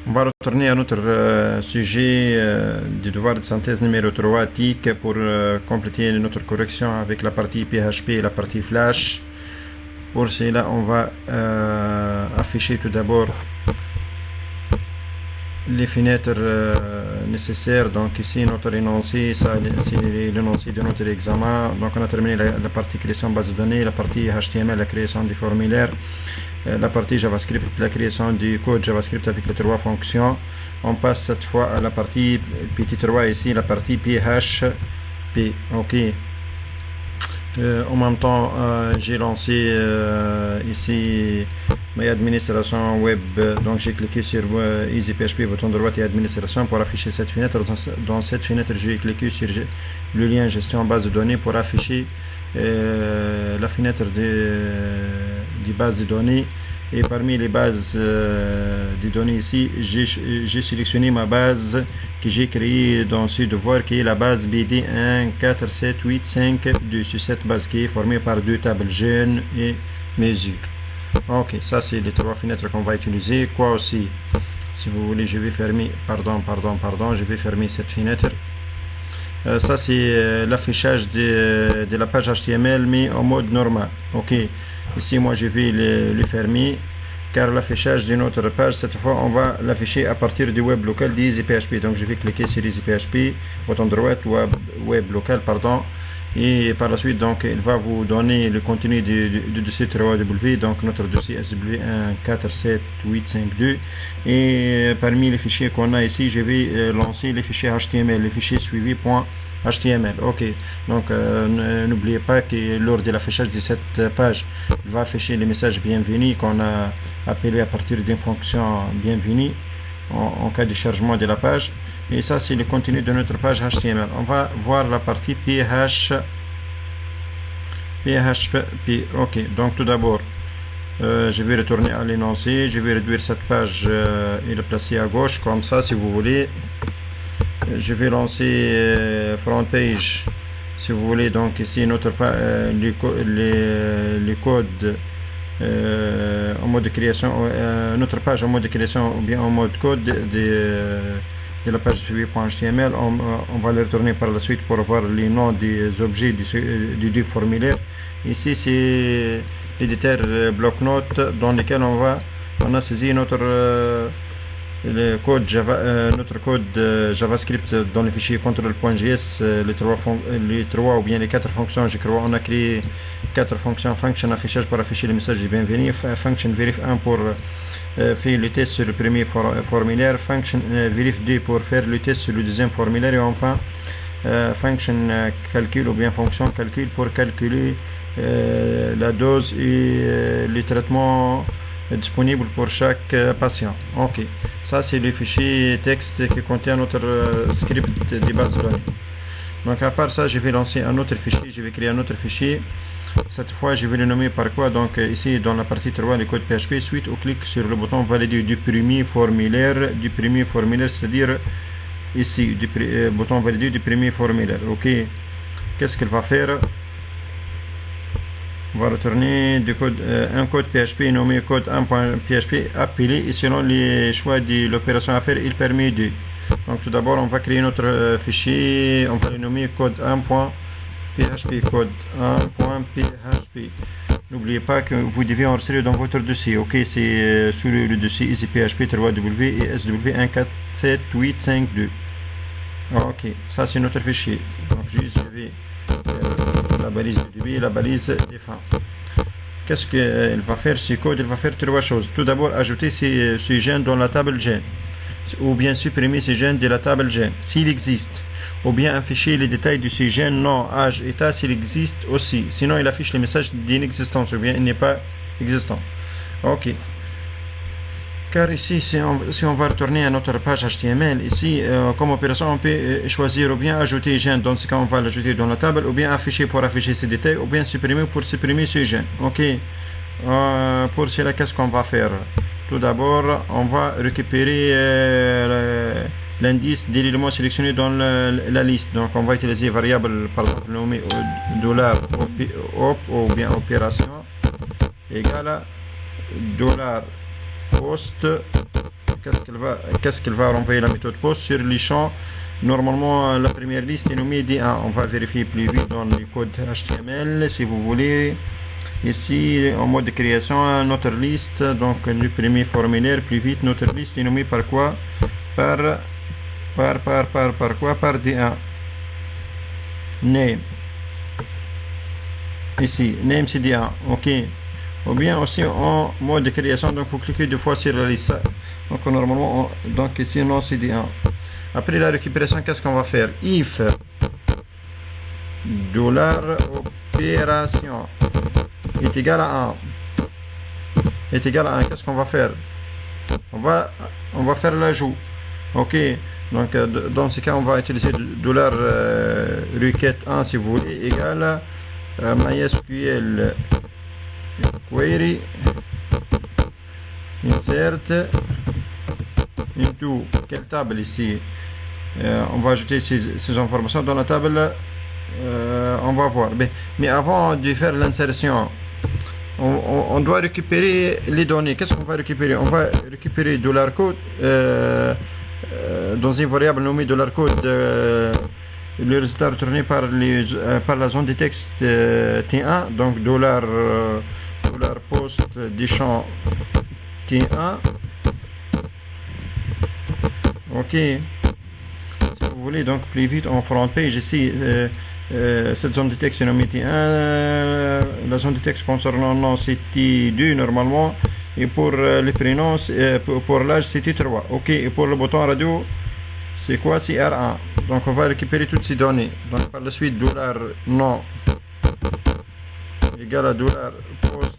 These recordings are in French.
On va retourner à notre sujet du devoir de synthèse numéro 3, TIC, pour compléter notre correction avec la partie PHP et la partie Flash. Pour cela, on va afficher tout d'abord les fenêtres nécessaires. Donc ici, notre énoncé, ça c'est l'énoncé de notre examen. Donc on a terminé la partie création de base de données, la partie HTML, la création du formulaire, la partie JavaScript, la création du code JavaScript avec les trois fonctions. On passe cette fois à la partie petit 3 ici, la partie PHP. Ok. En même temps, j'ai lancé ici ma administration web. Donc j'ai cliqué sur Easy PHP, bouton droit et administration pour afficher cette fenêtre. Dans cette fenêtre, j'ai cliqué sur le lien gestion base de données pour afficher la fenêtre des bases de données. Et parmi les bases de données ici, j'ai sélectionné ma base que j'ai créée dans ce devoir, qui est la base BD14785 sur cette base qui est formée par deux tables jeunes et mesures. Ok, ça c'est les trois fenêtres qu'on va utiliser. Quoi aussi, si vous voulez, je vais fermer, je vais fermer cette fenêtre. Ça c'est l'affichage de la page HTML mais en mode normal. Ok, ici moi je vais le fermer car l'affichage de notre page, cette fois on va l'afficher à partir du web local d'EasyPHP. Donc je vais cliquer sur EasyPHP, bouton droit, web local, pardon, et par la suite donc il va vous donner le contenu du dossier 3W, donc notre dossier SW147852, et parmi les fichiers qu'on a ici, je vais lancer les fichiers HTML, les fichiers suivi.html. ok, donc n'oubliez pas que lors de l'affichage de cette page, il va afficher le message bienvenue qu'on a appelé à partir d'une fonction bienvenue en cas de chargement de la page. Et ça c'est le contenu de notre page HTML. On va voir la partie PHP. Ok, donc tout d'abord je vais retourner à l'énoncé, je vais réduire cette page et le placer à gauche comme ça si vous voulez. Je vais lancer front page si vous voulez. Donc ici notre les codes en mode de création, notre page en mode de création ou bien en mode code de la page suivi.html. On va les retourner par la suite pour voir les noms des objets du formulaire. Ici c'est l'éditeur bloc-notes dans lequel on a saisi notre le code notre code JavaScript dans le fichier control.js. les trois ou bien les quatre fonctions, je crois on a créé quatre fonctions: function affichage pour afficher le message de bienvenue, function verif1 pour faire le test sur le premier formulaire, function verif2 pour faire le test sur le deuxième formulaire, et enfin function calcul ou bien fonction calcul pour calculer la dose et le traitement disponible pour chaque patient. Ok, ça c'est le fichier texte qui contient notre script de base de données. Donc à part ça, je vais lancer un autre fichier, je vais créer un autre fichier. Cette fois je vais le nommer par quoi? Donc ici dans la partie 3, le code PHP, suite au clic sur le bouton valider du premier formulaire, c'est-à-dire ici du bouton valider du premier formulaire. Ok, qu'est-ce qu'il va faire? On va retourner du code, un code PHP nommé code 1.php appelé, et selon les choix de l'opération à faire, il permet de. Donc tout d'abord on va créer notre fichier, on va le nommer code 1.php, code 1.php. N'oubliez pas que vous devez enregistrer dans votre dossier. Ok, c'est sous le dossier EasyPHP 3W et SW14785.2. Ok, ça c'est notre fichier. Donc je vais la balise de début et la balise de fin. Qu'est-ce qu'il va faire ce code? Il va faire trois choses. Tout d'abord, ajouter ce gène dans la table gène, ou bien supprimer ce gène de la table gène s'il existe, ou bien afficher les détails de ce gène, nom, âge, état s'il existe aussi. Sinon il affiche le message d'inexistence ou bien il n'est pas existant. Ok, car ici si on va retourner à notre page HTML, ici comme opération on peut choisir ou bien ajouter gène. Dans ce cas on va l'ajouter dans la table, ou bien afficher pour afficher ces détails, ou bien supprimer pour supprimer ce gène. Ok, pour cela qu'est-ce qu'on va faire? Tout d'abord on va récupérer l'indice de l'élément sélectionné dans la liste. Donc on va utiliser variable par exemple nommée $op ou bien opération égale $post qu'est-ce qu'elle va renvoyer la méthode post sur les champs. Normalement, la première liste est nommée D1. On va vérifier plus vite dans le code HTML si vous voulez. Ici, en mode de création, notre liste, donc le premier formulaire, plus vite, notre liste est nommée par quoi? Par quoi? Par D1. Name. Ici, name c'est D1. Ok. Ou bien aussi en mode de création, donc vous cliquez deux fois sur la liste. Donc normalement, donc ici, non c'est D1. Après la récupération, qu'est-ce qu'on va faire? If $opération est égal à 1. Est égal à 1. Qu'est-ce qu'on va faire? On va faire l'ajout. Ok. Donc dans ce cas, on va utiliser $requête 1 si vous voulez égal MySQL query insert into quelle table ici? On va ajouter ces informations dans la table. On va voir. Mais avant de faire l'insertion, on doit récupérer les données. Qu'est-ce qu'on va récupérer? On va récupérer $code dans une variable nommée $code. Le résultat retourné par la zone de texte T1. Donc $post des champs T1. Ok. Si vous voulez donc plus vite en front page ici. Cette zone de texte est nommée T1, la zone de texte concernant le nom c'est T2 normalement, et pour les prénoms, pour l'âge c'est T3, ok, et pour le bouton radio c'est quoi? C'est R1. Donc on va récupérer toutes ces données. Donc par la suite $nom égale à $post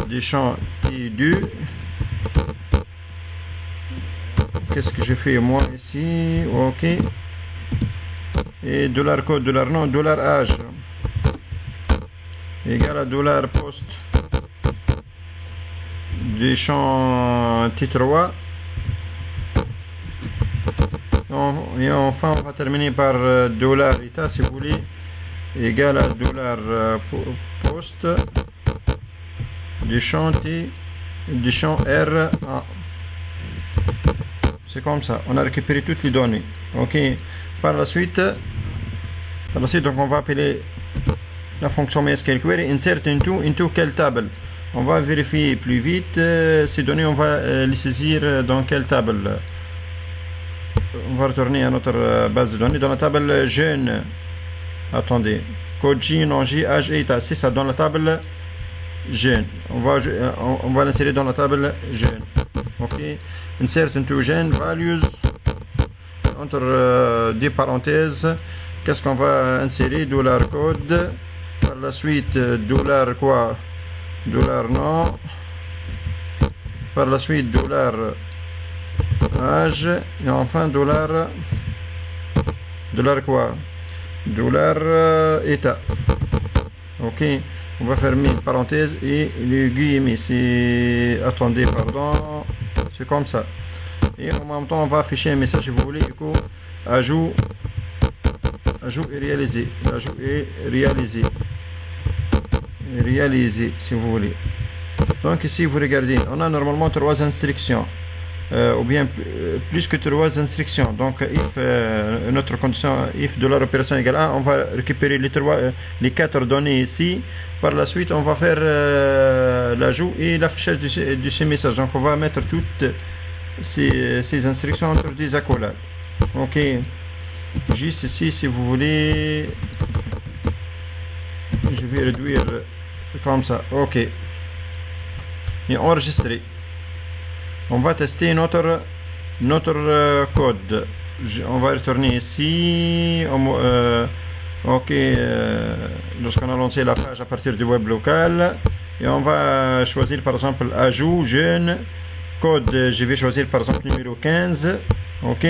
des champs T2. Qu'est-ce que j'ai fait moi ici? Ok. Et $code, $nom, $âge égale à $post des champs T3. Et enfin on va terminer par $état si vous voulez égale à $post du champ R1. C'est comme ça, on a récupéré toutes les données. Ok. Par la suite, donc on va appeler la fonction MySQL query insert into quelle table? On va vérifier plus vite ces données, on va les saisir dans quelle table? On va retourner à notre base de données dans la table jeune. Attendez, code J, non J, âge et état. C'est ça, dans la table jeune. On va l'insérer dans la table jeune. Ok, insert into jeune values. Entre des parenthèses, qu'est-ce qu'on va insérer? $code. Par la suite, $quoi? $nom. Par la suite, $âge. Et enfin, quoi? $état. Ok. On va fermer une parenthèse et les guillemets. Attendez, pardon. C'est comme ça. Et en même temps, on va afficher un message si vous voulez. Du coup, ajout est réalisé. L'ajout est réalisé. Réalisé, si vous voulez. Donc ici, vous regardez, on a normalement 3 instructions. Ou bien plus que 3 instructions. Donc, if notre condition, if $opération égale 1, on va récupérer les 4 données ici. Par la suite, on va faire l'ajout et l'affichage de ces messages. Donc, on va mettre toutes ces instructions entre des accolades. Ok, juste ici si vous voulez, je vais réduire comme ça. Ok, et enregistrer. On va tester notre code. On va retourner ici. Ok, lorsqu'on a lancé la page à partir du web local, et on va choisir par exemple ajout jeune. Code, je vais choisir par exemple numéro 15. Ok,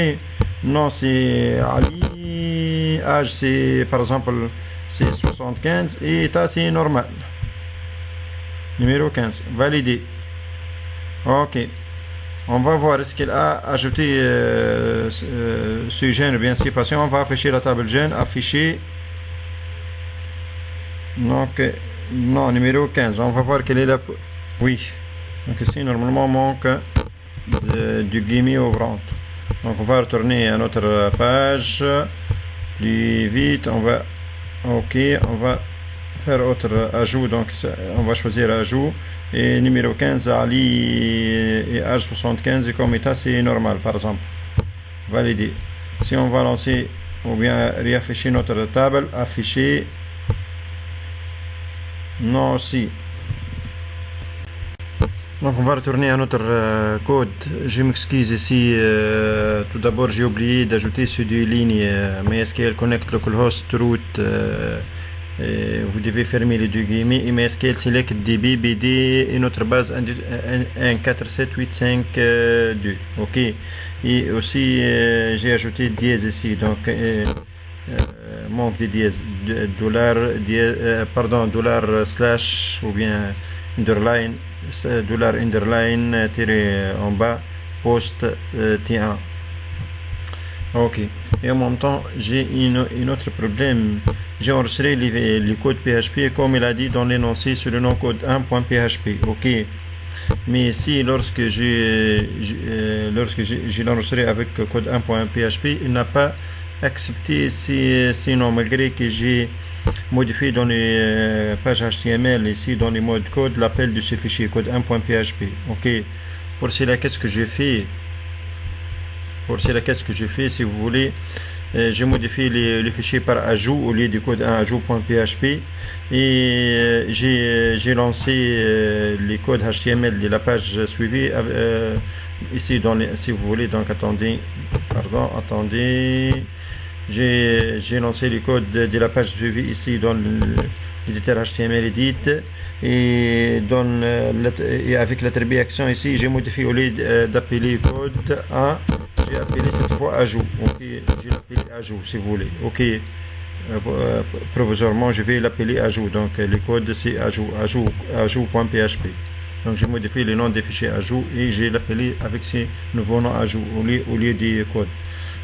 nom c'est Ali, âge c'est par exemple c'est 75 et état c'est normal. Numéro 15, validé. Ok, on va voir est-ce qu'il a ajouté ce gène, bien sûr, parce qu'on va afficher la table gène, afficher. Donc non, numéro 15, on va voir quelle est la... Oui. Donc ici, normalement, manque du guillemot ouvrante. Donc on va retourner à notre page plus vite. On va OK, on va faire autre ajout. Donc on va choisir ajout et numéro 15 Ali et âge 75 comme état c'est normal par exemple. Valider. Si on va lancer ou bien réafficher notre table, afficher non aussi. Donc on va retourner à notre code. Je m'excuse ici, tout d'abord j'ai oublié d'ajouter ces deux lignes MySQL Connect Localhost Root. Vous devez fermer les deux guillemets et MySQL Select DB BD et notre base 147852. Ok. Et aussi j'ai ajouté dièse ici, donc manque de dièse, dollar slash ou bien underline, dollar underline tiré en bas post T1. Ok. Et en même temps j'ai une autre problème. J'ai enregistré les codes PHP comme il a dit dans l'énoncé sur le nom code 1.php. Ok. Mais ici lorsque j'ai enregistré avec code 1.php, il n'a pas accepté ces noms malgré que j'ai modifié dans les pages HTML ici dans les modes code l'appel de ce fichier code 1.php. Ok. Pour cela qu'est-ce que j'ai fait? Si vous voulez, j'ai modifié les fichiers par ajout au lieu du code 1 ajout.php et j'ai lancé les codes HTML de la page suivie ici dans si vous voulez. Donc attendez, j'ai lancé les codes de la page suivie ici dans l'éditeur HTML Edit et avec l'attribut action ici j'ai modifié au lieu d'appeler code 1, j'ai appelé cette fois ajout. Ok, j'ai l'appelé ajout si vous voulez. Ok, provisoirement je vais l'appeler ajout. Donc le code c'est ajout.php. Donc j'ai modifié le nom des fichiers ajout et j'ai l'appelé avec ces nouveaux noms ajout au lieu des codes.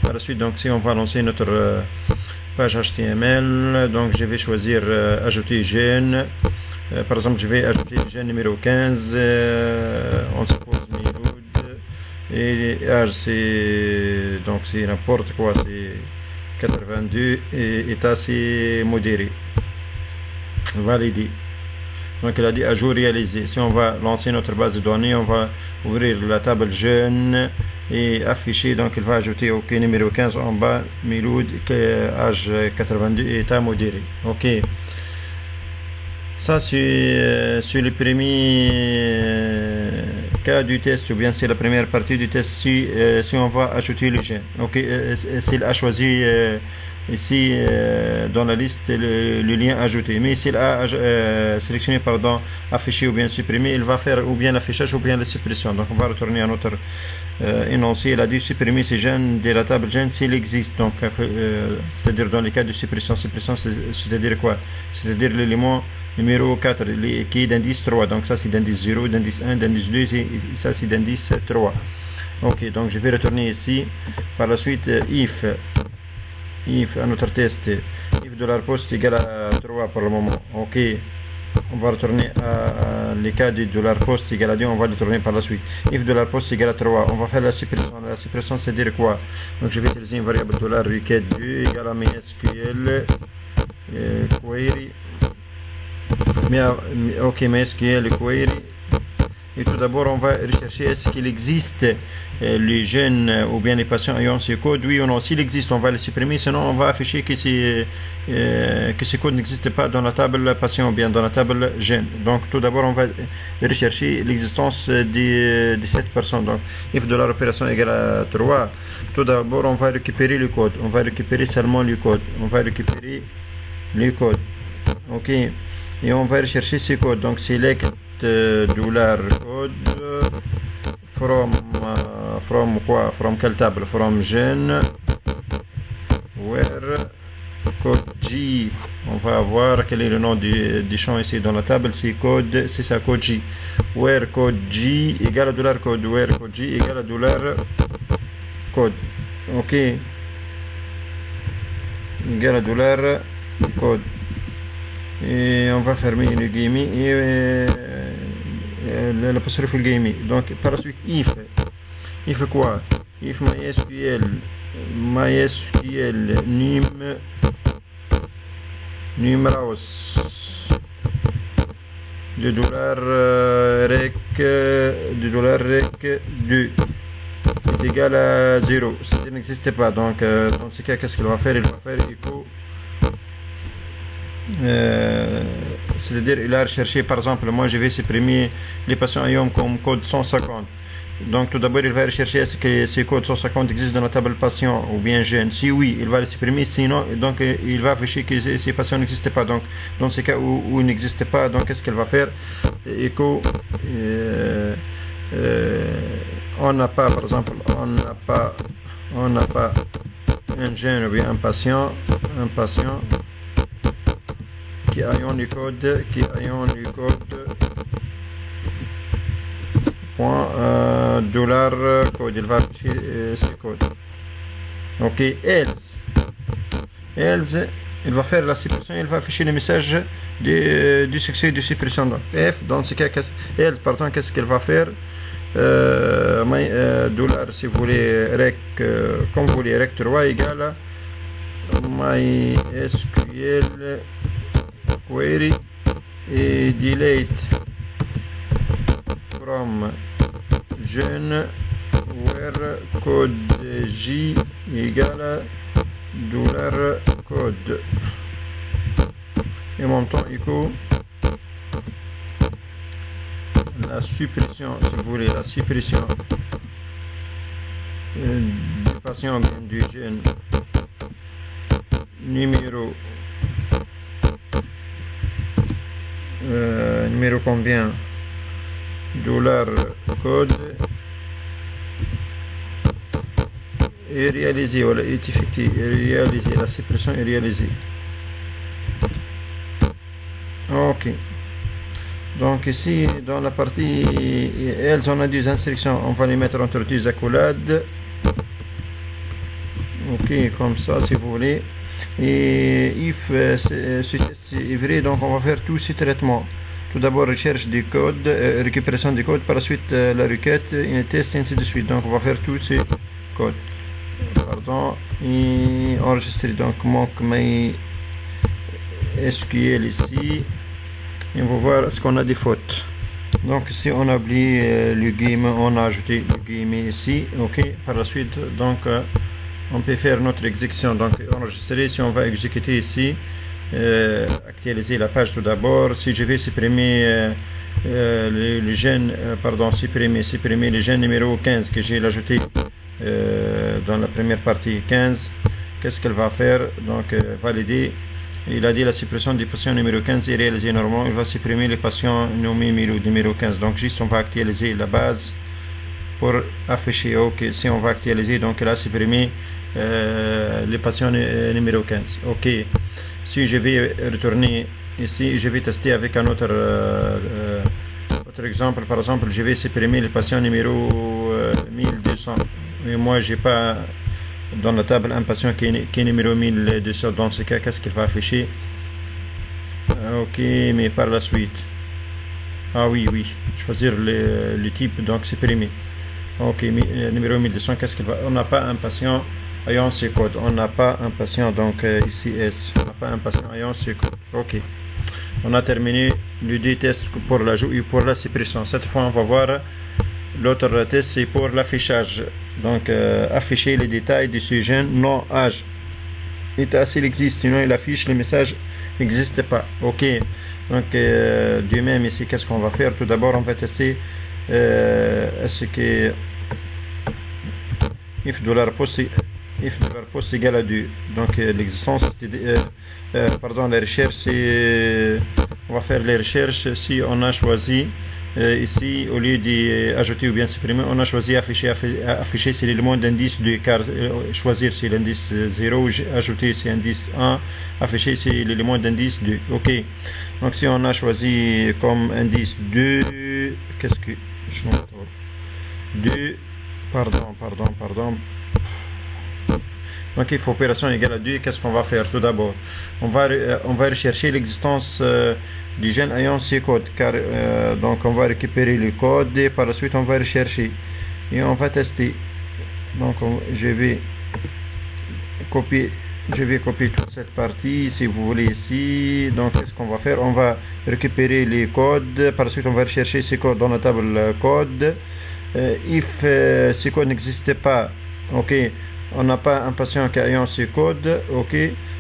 Par la suite, donc si on va lancer notre page HTML, donc je vais choisir ajouter gène. Par exemple, je vais ajouter le gène numéro 15. On suppose Miloud et âge c'est n'importe quoi, c'est 82 et état c'est modéré. Validé. Donc il a dit ajout réalisé. Si on va lancer notre base de données, on va ouvrir la table jeune et afficher. Donc il va ajouter OK numéro 15 en bas, Miloud, âge 82 et état modéré. OK. Ça c'est le premier cas du test, ou bien c'est la première partie du test si on va ajouter le gène. OK. S'il a choisi ici dans la liste le lien ajouté, mais s'il a sélectionné afficher ou bien supprimer, il va faire ou bien l'affichage ou bien la suppression. Donc on va retourner à notre énoncé. Il a dit supprimer ces gènes de la table gène s'il existe. Donc c'est-à-dire dans les cas de suppression, c'est-à-dire quoi? C'est-à-dire l'élément numéro 4 qui est d'indice 3. Donc ça c'est d'indice 0, d'indice 1, d'indice 2 et ça c'est d'indice 3. Ok, donc je vais retourner ici. Par la suite if à notre test, if $post égale à 3 pour le moment. Ok, on va retourner à les cas du $post égale à 2, on va le retourner par la suite. If $post égale à 3, on va faire la suppression. La suppression c'est dire quoi? Donc je vais utiliser une variable $requête 2 égale à MySQL query. Ok, MySQL query. Et tout d'abord, on va rechercher est-ce qu'il existe les jeunes ou bien les patients ayant ce code. Oui ou non. S'il existe, on va le supprimer. Sinon, on va afficher que ce code n'existe pas dans la table patient ou bien dans la table jeune. Donc, tout d'abord, on va rechercher l'existence de cette personne. Donc, if $opération égale à 3, tout d'abord, on va récupérer le code. On va récupérer seulement le code. OK. Et on va rechercher ce code. Donc, select $code from quelle table? From gen where code G. On va voir quel est le nom du champ ici dans la table. C'est ça, code G. Where code G égale à $code. Where code G égale à $code. OK. Égale à $code. Et on va fermer le guillemets et l'apostrophe le guillemets. Donc par la suite if il fait quoi? If MySQL numéros de $rec 2 est égal à 0. Ça n'existe pas. Donc, dans ce cas, qu'est-ce qu'il va faire? Il va faire echo. C'est-à-dire, il a recherché, par exemple, moi je vais supprimer les patients IOM comme code 150. Donc, tout d'abord, il va rechercher est-ce que ces codes 150 existent dans la table patient ou bien gène. Si oui, il va les supprimer. Sinon, donc, il va afficher que ces patients n'existent pas. Donc, dans ce cas où ils n'existent pas, donc, qu'est-ce qu'il va faire? Echo. On n'a pas, par exemple, on n'a pas un gène ou bien un patient qui ayant le code, dollar code, il va afficher ce code. Ok, else, il va faire la suppression, il va afficher le message du succès de suppression. Donc, F, dans ce cas, else, pardon, qu'est-ce qu'il va faire? Dollar, si vous voulez, rec, comme vous voulez, rec 3 égale MySQL query et delete from gene where code J égale dollar code et montant echo la suppression, si vous voulez, la suppression du patient du gène numéro combien dollar code est réalisé, voilà, est effectué, est réalisé, la suppression est réalisée. Ok. Donc ici, dans la partie elles, on a des instructions, on va les mettre entre deux accolades. Ok, comme ça, si vous voulez. Et if ce test est vrai, donc on va faire tous ces traitements. Tout d'abord, recherche des codes, récupération des codes, par la suite la requête, un test, et ainsi de suite. Donc on va faire tous ces codes. Pardon, et enregistrer donc mock MySQL ici. Et on va voir ce qu'on a des fautes. Donc ici on a oublié le guillemet, on a ajouté le guillemet ici. Ok, par la suite donc on peut faire notre exécution. Donc enregistrer, si on va exécuter ici, actualiser la page tout d'abord. Si je vais supprimer le gène, supprimer le gène numéro 15 que j'ai ajouté dans la première partie 15, qu'est-ce qu'elle va faire? Donc valider. Il a dit la suppression du patient numéro 15 est réalisée normalement. Il va supprimer les patients nommés numéro 15. Donc juste on va actualiser la base pour afficher. Ok, si on va actualiser, donc il a supprimé les patients numéro 15. Ok, si je vais retourner ici, je vais tester avec un autre exemple. Par exemple, je vais supprimer le patient numéro 1200. Et moi j'ai pas dans la table un patient qui est numéro 1200. Dans ce cas, qu'est-ce qu'il va afficher? Ok, mais par la suite, oui, choisir le type, donc supprimer. Ok, numéro 1200, qu'est-ce qu'il va? On n'a pas un patient ayant ce code, on n'a pas un patient, donc ici S, on n'a pas un patient ayant ce code. Ok, on a terminé les deux tests pour l'ajout et pour la suppression. Cette fois on va voir l'autre test, c'est pour l'affichage. Donc afficher les détails de ce gène non âge. État s'il existe, sinon il affiche le message n'existe pas. Ok, donc de même ici, qu'est-ce qu'on va faire? Tout d'abord on va tester est-ce que if $post égale à 2. Donc l'existence, pardon, la recherche, on va faire les recherches si on a choisi ici, au lieu d'ajouter ou bien supprimer, on a choisi afficher c'est l'élément d'indice 2, car choisir c'est l'indice 0, ajouter c'est l'indice 1, afficher c'est l'élément d'indice 2. Ok, donc si on a choisi comme indice 2, qu'est-ce que 2, pardon. Donc if opération égale à 2, qu'est-ce qu'on va faire? Tout d'abord, on va rechercher l'existence du gène ayant ces codes, car donc on va récupérer le code et par la suite on va rechercher et on va tester. Donc je vais copier toute cette partie si vous voulez ici. Donc qu'est-ce qu'on va faire? On va récupérer les codes, par la suite on va rechercher ces codes dans la table code. If ces codes n'existaient pas, ok, on n'a pas un patient qui ayant ces codes, ok,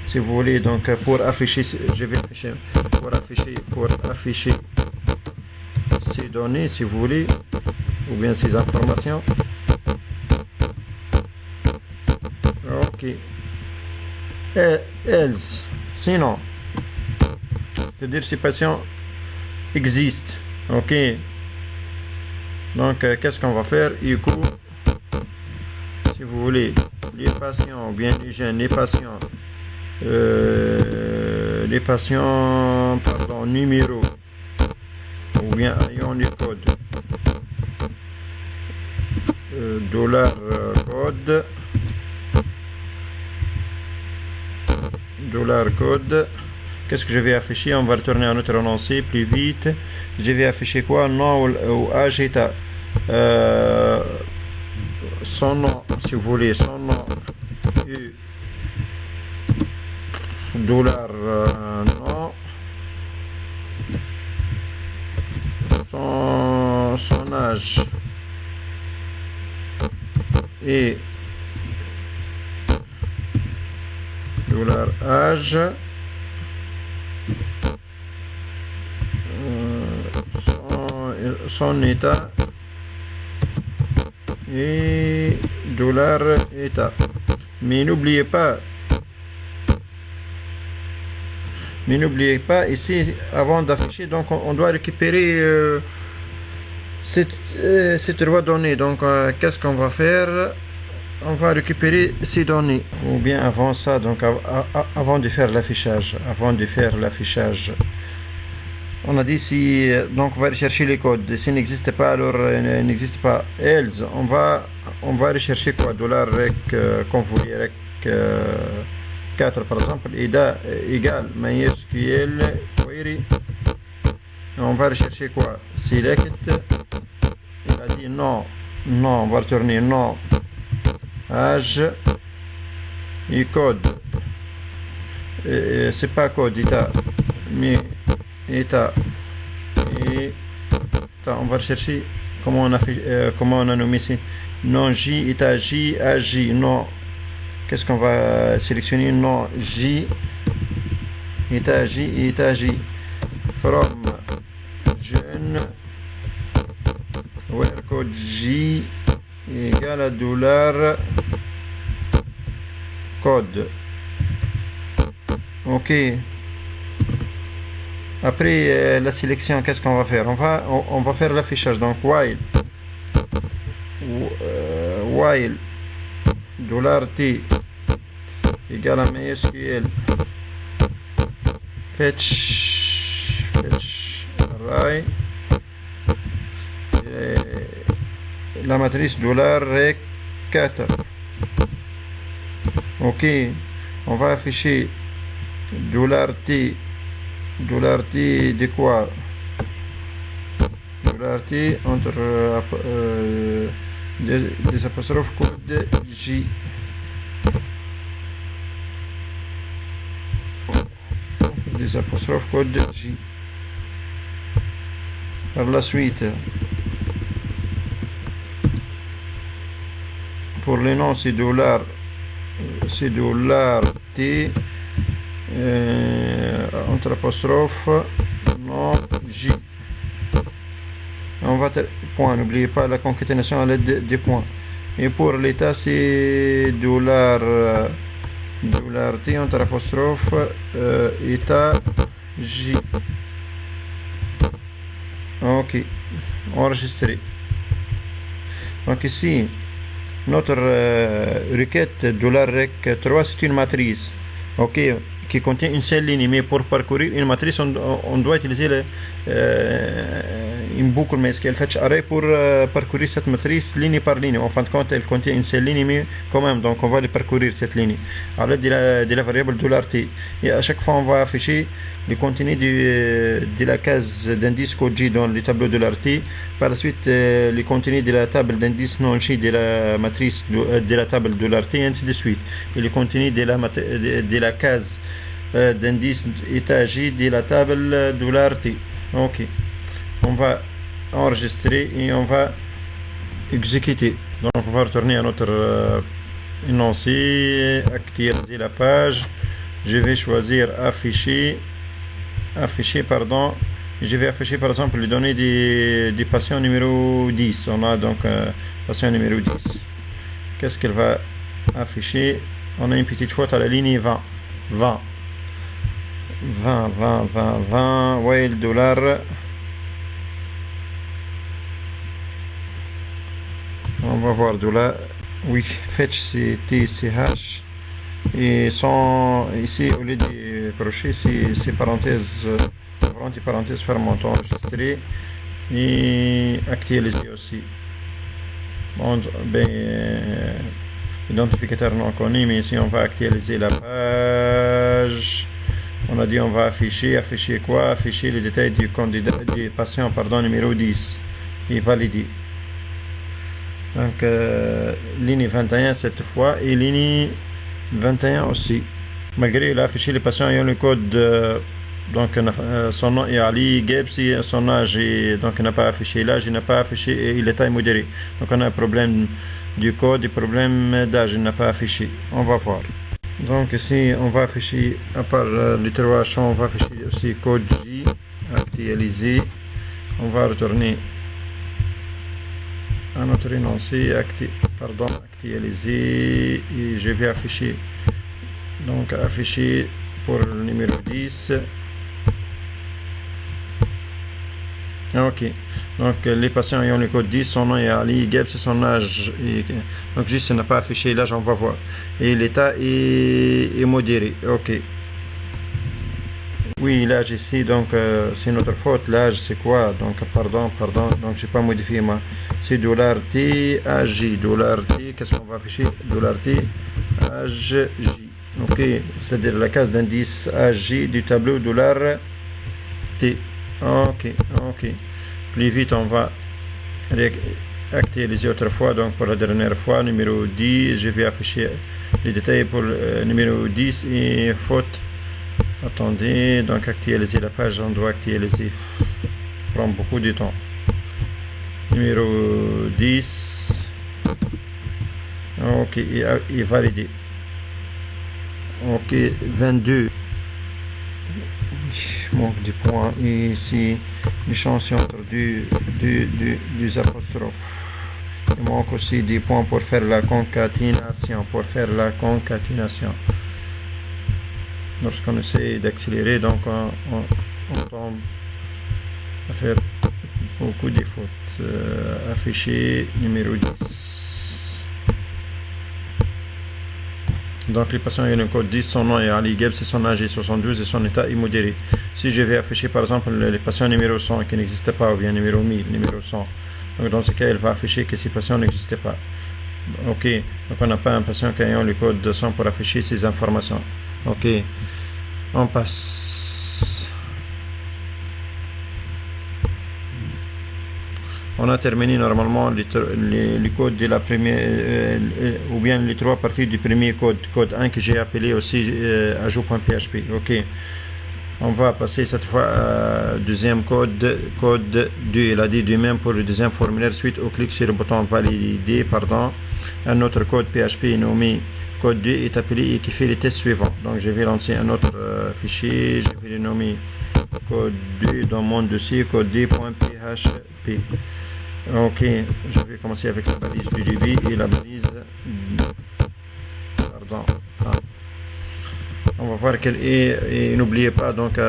si vous voulez. Donc pour afficher, je vais afficher pour afficher ces données si vous voulez, ou bien ces informations. Ok, else, sinon, c'est-à-dire si patient existe, ok. Donc qu'est-ce qu'on va faire? Echo, si vous voulez, les patients, ou bien les jeunes, les patients, pardon, numéro, ou bien ayant les codes, dollar code. Qu'est-ce que je vais afficher? On va retourner à notre énoncé plus vite. Je vais afficher quoi? Nom ou âge, état. Son nom, si vous voulez, son nom, dollar nom, son âge et dollar âge, son état et dollar état. Mais n'oubliez pas ici, avant d'afficher, donc on doit récupérer ces trois données. Donc qu'est-ce qu'on va faire? On va récupérer ces données, ou bien avant ça, donc avant de faire l'affichage, on a dit si, donc on va rechercher les codes. S'il n'existe pas, alors n'existe pas. Else, on va rechercher quoi? Dollar rec, comme vous voulez, rec 4 par exemple, égal MySQL query. On va rechercher quoi? Select, il a dit non, on va retourner non, âge et code. C'est pas code, état, mais état. Et on va rechercher comment on a nommé ici. Non J, état J, AJ, non. Qu'est-ce qu'on va sélectionner? Non J, état J, état J. From jeune, where code J égale à dollar code. Ok. Après la sélection, qu'est-ce qu'on va faire? On va faire l'affichage. Donc while $t égale à MySQL fetch array, la matrice $rec 4. ok, on va afficher $t de quoi? $t entre des apostrophes code J. Des apostrophes code J. Par la suite, pour les noms, c'est $t entre apostrophes nom J. On va point, n'oubliez pas la concaténation à l'aide des points. Et pour l'état, c'est $t entre apostrophe état J. Ok, enregistré. Donc ici, notre requête $rec 3, c'est une matrice, ok, qui contient une seule ligne. Mais pour parcourir une matrice, on doit utiliser une boucle, mais est-ce qu'elle fait arrêt pour parcourir cette matrice ligne par ligne? En fin de compte, elle contient une seule ligne, mais quand même, donc on va parcourir cette ligne à l'aide de la variable $t. Et à chaque fois, on va afficher le contenu de la case d'indice code J dans le tableau $t. Par la suite, le contenu de la table d'indice non J de la matrice de la table $t, et ainsi de suite. Et le contenu de la case d'indice état J de la table $t. Ok, on va enregistrer et on va exécuter. Donc on va retourner à notre énoncé, actualiser la page. Je vais choisir afficher, pardon. Je vais afficher par exemple les données des patients numéro 10. On a donc patient numéro 10. Qu'est-ce qu'elle va afficher? On a une petite faute à la ligne 20. 20, ouais, le dollar. On va voir dollar. Oui, fetch c'est TCH. Et sans, ici, au lieu de crochets, c'est parenthèse, entre parenthèses, fermante, enregistré et actualisé aussi. Bon, identificateur non connu, mais ici on va actualiser la page. On a dit on va afficher quoi? Afficher les détails du candidat, du patient, pardon, numéro 10 et valider. Donc ligne 21 cette fois et ligne 21 aussi. Malgré il a affiché les patients ayant le code donc son nom est Ali Gebsi, son âge donc n'a pas affiché l'âge, il n'a pas affiché et l'état est modéré. Donc on a un problème du code et problème d'âge, il n'a pas affiché. On va voir. Donc ici on va afficher, à part les trois champs, on va afficher aussi code J, actualiser. On va retourner à notre énoncé, actualiser et je vais afficher, donc afficher pour le numéro 10. Ok, donc les patients ayant le code 10, son nom est Ali Gebs, son âge donc juste n'a pas affiché l'âge, on va voir, et l'état est modéré. Ok, oui, l'âge ici, donc c'est notre faute. L'âge c'est quoi? Donc pardon, donc j'ai pas modifié c'est $t AJ, $t, qu'est-ce qu'on va afficher? $t AJ, ok, c'est-à-dire la case d'indice AJ du tableau $t. Ok, plus vite on va actualiser autrefois. Donc pour la dernière fois, numéro 10, je vais afficher les détails pour numéro 10 et faute. Attendez, donc actualiser la page, on doit actualiser, prend beaucoup de temps. Numéro 10, ok, et validé. Ok, 22, manque de points, et ici, l'échéancier entre deux apostrophes. Il manque aussi des points pour faire la concaténation, Lorsqu'on essaie d'accélérer, donc on tombe à faire beaucoup de fautes. Afficher numéro 10. Donc les patients ont le code 10, son nom est Ali Gebs, son âge est 72 et son état est modéré. Si je vais afficher par exemple les patients numéro 100 qui n'existent pas, ou bien numéro 1000, numéro 100, donc dans ce cas, elle va afficher que ces patients n'existaient pas. Ok, donc on n'a pas un patient qui a le code de 100 pour afficher ces informations. Ok, on passe. On a terminé normalement les codes de la première, ou bien les trois parties du premier code 1 que j'ai appelé aussi ajout.php. Ok, on va passer cette fois à deuxième code 2. Il a dit du même pour le deuxième formulaire. Suite au clic sur le bouton valider, un autre code PHP nommé code 2 est appelé et qui fait les tests suivants. Donc je vais lancer un autre fichier, je vais le nommer code 2 dans mon dossier code 2.php. Ok, je vais commencer avec la balise du débit et la balise on va voir qu'elle est, et n'oubliez pas donc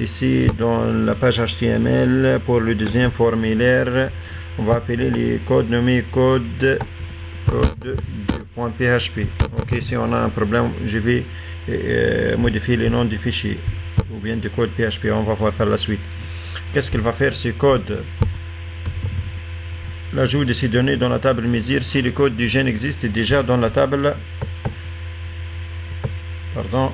ici dans la page HTML pour le deuxième formulaire, on va appeler les codes nommés code 2.php. ok, si on a un problème, je vais modifier les noms du fichier ou bien du code PHP, on va voir par la suite. Qu'est-ce qu'il va faire ce code? L'ajout de ces données dans la table mesure si le code du gène existe déjà dans la table. Pardon.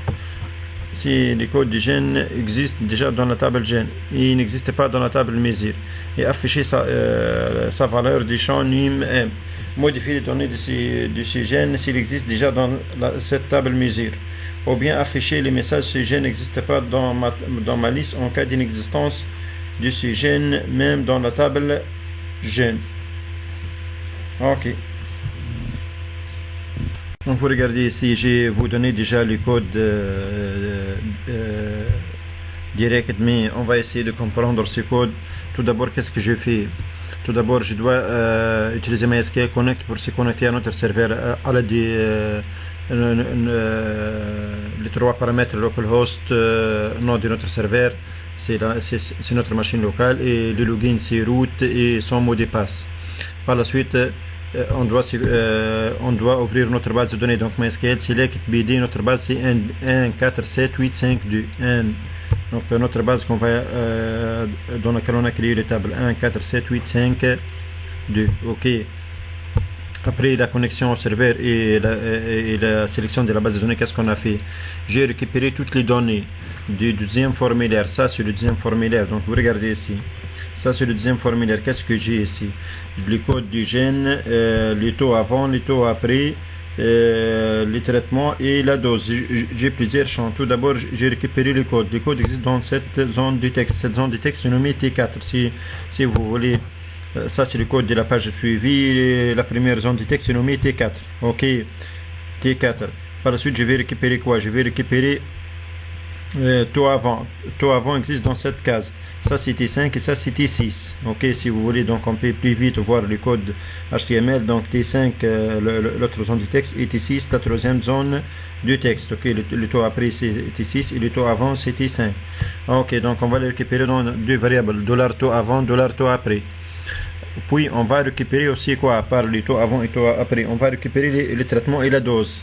Si le code du gène existe déjà dans la table gène, il n'existe pas dans la table mesure, et afficher sa valeur du champ num_m. Modifier les données de ce gène s'il existe déjà dans cette table mesure, ou bien afficher les messages ce gène n'existe pas dans ma liste en cas d'inexistence de ce gène même dans la table gène. Ok. Donc vous regardez ici, je vous donné déjà le code direct, mais on va essayer de comprendre ce code. Tout d'abord, qu'est-ce que je fais? Tout d'abord, je dois utiliser MySQL Connect pour se connecter à notre serveur à l'aide les trois paramètres localhost, nom de notre serveur, c'est notre machine locale, et le login c'est root et son mot de passe. Par la suite, on doit ouvrir notre base de données, donc MySQL select BD, notre base c'est 1478552. Donc notre base qu'on va dans laquelle on a créé les tables 1478552. Ok. Après la connexion au serveur et la sélection de la base de données, qu'est-ce qu'on a fait? J'ai récupéré toutes les données du deuxième formulaire. Ça c'est le deuxième formulaire, donc vous regardez ici. Ça c'est le deuxième formulaire. Qu'est-ce que j'ai ici? Le code du gène, les taux avant, les taux après, les traitements et la dose. J'ai plusieurs champs. Tout d'abord, j'ai récupéré le code. Le code existe dans cette zone de texte. Cette zone de texte est nommée T4. Si vous voulez, ça c'est le code de la page suivie. La première zone de texte est nommée T4. Ok, T4. Par la suite, je vais récupérer quoi? Je vais récupérer taux avant. Taux avant existe dans cette case. Ça c'était 5 et ça c'était 6. Ok, si vous voulez, donc on peut plus vite voir le code HTML. Donc T5, l'autre zone du texte, et T6, la troisième zone du texte. Ok, le taux après c'était 6 et le taux avant c'était 5. Ok, donc on va le récupérer dans deux variables, $taux avant, $taux après. Puis on va récupérer aussi quoi, à part le taux avant et taux après? On va récupérer les traitements et la dose.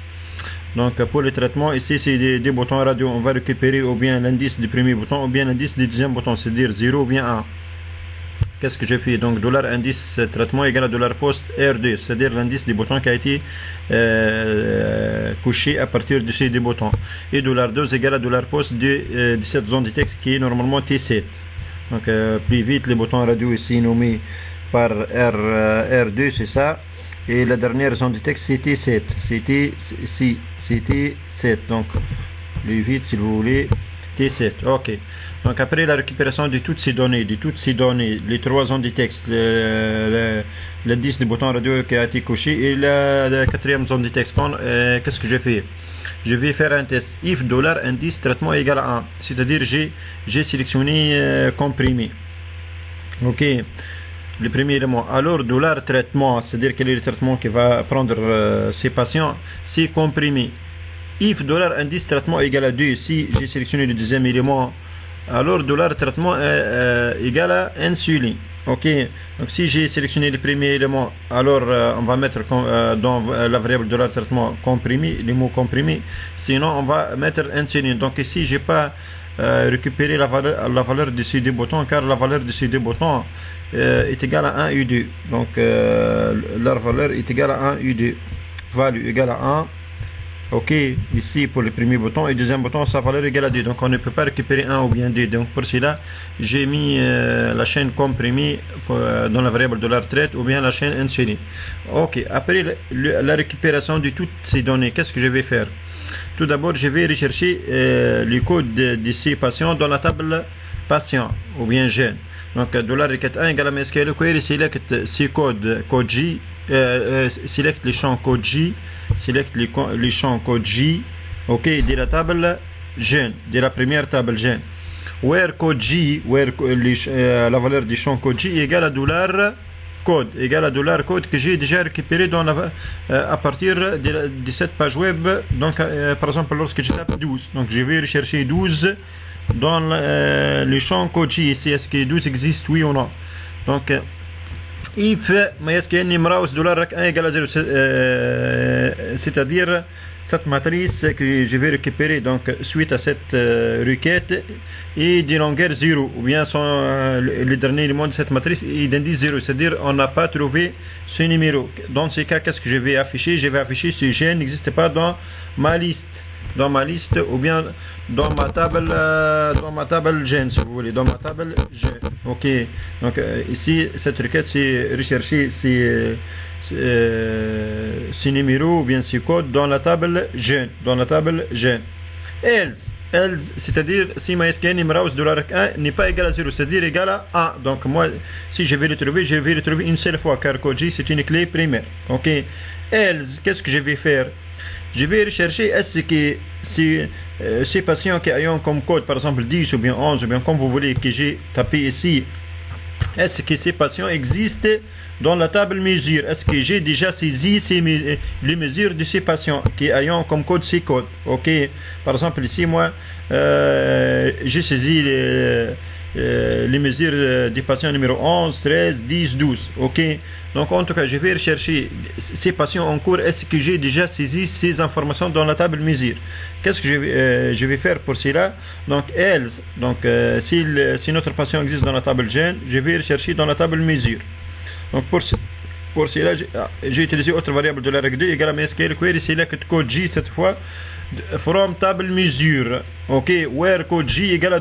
Donc pour le traitement, ici c'est des boutons radio. On va récupérer ou bien l'indice du premier bouton ou bien l'indice du deuxième bouton, c'est-à-dire 0 ou bien 1. Qu'est-ce que j'ai fait? Donc $indice traitement égale à $post R2, c'est-à-dire l'indice du bouton qui a été couché à partir de ces deux boutons. Et $2 égale à $post de cette zone de texte qui est normalement T7. Donc plus vite, les boutons radio ici nommés par R2, c'est ça. Et la dernière zone de texte c'était 7. C'était 7. Donc, plus vite si vous voulez, T7. Ok. Donc, après la récupération de toutes ces données, les trois zones de texte, l'indice du bouton radio qui a été coché et la quatrième zone de texte, qu'est-ce que je fais? Je vais faire un test. If $indice traitement égale à 1. C'est-à-dire, j'ai sélectionné comprimé. Ok. Le premier élément. Alors, $traitement, c'est-à-dire quel est le traitement qui va prendre ces patients, c'est comprimé. If $indice traitement égale à 2, si j'ai sélectionné le deuxième élément, alors $traitement égale à insuline. Ok, donc si j'ai sélectionné le premier élément, alors on va mettre dans la variable $traitement comprimé, le mot comprimé, sinon on va mettre insuline. Donc ici, j'ai pas récupéré la valeur de ces deux boutons, car la valeur de ces deux boutons est égale à 1 et 2. Donc leur valeur est égale à 1 et 2. Value égale à 1. Ok, ici pour le premier bouton et le deuxième bouton, sa valeur égale à 2. Donc on ne peut pas récupérer 1 ou bien 2. Donc pour cela, j'ai mis la chaîne comprimée dans la variable $trait ou bien la chaîne insuline. Ok, après la récupération de toutes ces données, qu'est-ce que je vais faire? Tout d'abord, je vais rechercher le code de ces patients dans la table patient ou bien gène. Donc $1 égale à MySQL query select ces codes J, select les champs code J, select les champs code J, ok, de la table gène, de la première table gène. Where code J, la valeur du champ code J égale à $code, égale à $code que j'ai déjà récupéré dans à partir de cette page web. Donc par exemple, lorsque je tape 12, donc je vais rechercher 12 dans le champ code J ici. Est-ce que 12 existe, oui ou non? Donc if MySQL numéro $1 égale à 0, c'est-à-dire cette matrice que je vais récupérer donc suite à cette requête est de longueur 0, ou bien le dernier élément de cette matrice est d'indice 0, c'est-à-dire on n'a pas trouvé ce numéro. Dans ce cas, qu'est-ce que je vais afficher? Je vais afficher ce G n'existe pas dans ma liste. Ou bien dans ma table gen, si vous voulez, dans ma table gen. Ok, donc ici cette requête c'est rechercher ces numéros ou bien ces codes dans la table gen, else, c'est-à-dire si MySQL numéro $1 n'est pas égal à 0, c'est-à-dire égal à 1. Donc moi, si je vais le trouver une seule fois, car code J c'est une clé primaire. Ok, else, qu'est-ce que je vais faire? Je vais rechercher est-ce que ces patients qui ont comme code par exemple 10 ou bien 11 ou bien comme vous voulez que j'ai tapé ici, est-ce que ces patients existent dans la table mesure? Est-ce que j'ai déjà saisi les mesures de ces patients qui ont comme code ces codes? Ok, par exemple ici moi j'ai saisi les mesures des patients numéro 11, 13, 10, 12. Ok, donc en tout cas je vais rechercher ces patients en cours. Est-ce que j'ai déjà saisi ces informations dans la table mesure? Qu'est-ce que je vais faire pour cela? Donc else, donc si notre patient existe dans la table gen, je vais rechercher dans la table mesure. Donc pour cela j'ai utilisé autre variable de la règle 2 égale à MySQL query select code J cette fois from table mesure. Ok, where code J égale à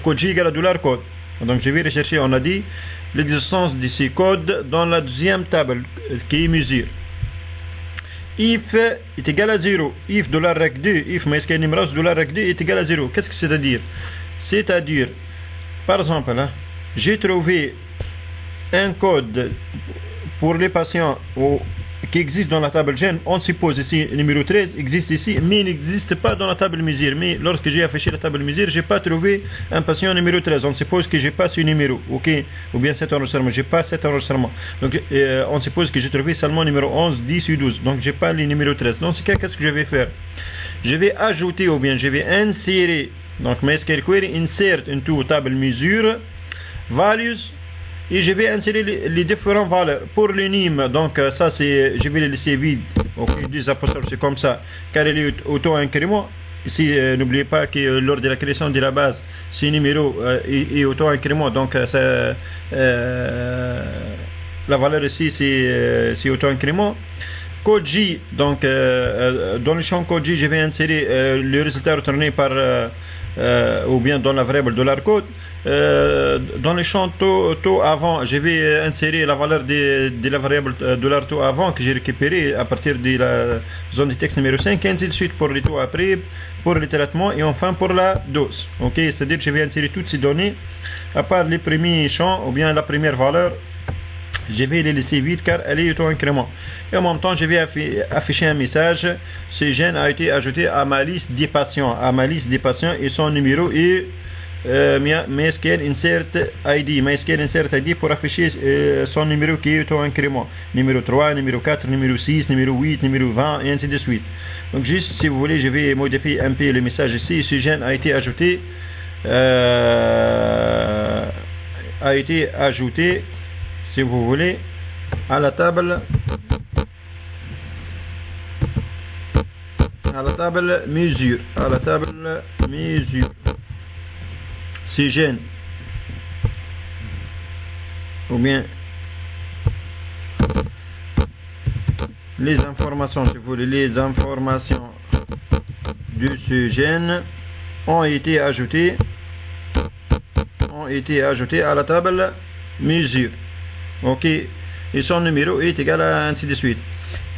code J égale à $code. Donc je vais rechercher, on a dit, l'existence de ces codes dans la deuxième table qui est mesure. If est égal à 0, if $2, if MySQL numéro $2 est égal à 0. Qu'est-ce que c'est-à-dire? C'est-à-dire, par exemple, là, j'ai trouvé un code pour les patients qui existe dans la table gen. On suppose ici numéro 13 existe ici, mais il n'existe pas dans la table mesure. Mais lorsque j'ai affiché la table mesure, j'ai pas trouvé un patient numéro 13. On suppose que j'ai pas ce numéro, ok, ou bien cet enregistrement. J'ai pas cet enregistrement. Donc on suppose que j'ai trouvé seulement numéro 11, 10 ou 12. Donc j'ai pas le numéro 13. Dans ce cas, qu'est-ce que je vais faire? Je vais ajouter ou bien je vais insérer. Donc MySQL query insert into table mesure values. Et je vais insérer les différentes valeurs. Pour le NIM, donc ça c'est, je vais le laisser vide. Ok, 10 apostrophes, c'est comme ça, car il est auto-incrément. Ici, n'oubliez pas que lors de la création de la base, ce numéro est auto-incrément. Donc la valeur ici c'est auto-incrément. Code J, donc dans le champ code J, je vais insérer le résultat retourné par ou bien dans la variable $code. Dans le champ taux avant, je vais insérer la valeur de la variable $taux avant que j'ai récupéré à partir de la zone de texte numéro 5, et ainsi de suite pour les taux après, pour le traitement et enfin pour la dose. Ok, c'est-à-dire que je vais insérer toutes ces données à part les premiers champs ou bien la première valeur. Je vais les laisser vides car elle est auto-incrément. Et en même temps, je vais afficher un message. Ce gène a été ajouté à ma liste des patients. Et son numéro est MySQL insert ID pour afficher son numéro qui est auto-incrément. Numéro 3, numéro 4, numéro 6, numéro 8, numéro 20 et ainsi de suite. Donc juste si vous voulez, je vais modifier un peu le message ici. Ce gène a été ajouté. Si vous voulez, à la table mesure, ces gènes ou bien les informations, si vous voulez, les informations de ce gène ont été ajoutées à la table mesure. Ok, et son numéro est égal à ainsi de suite.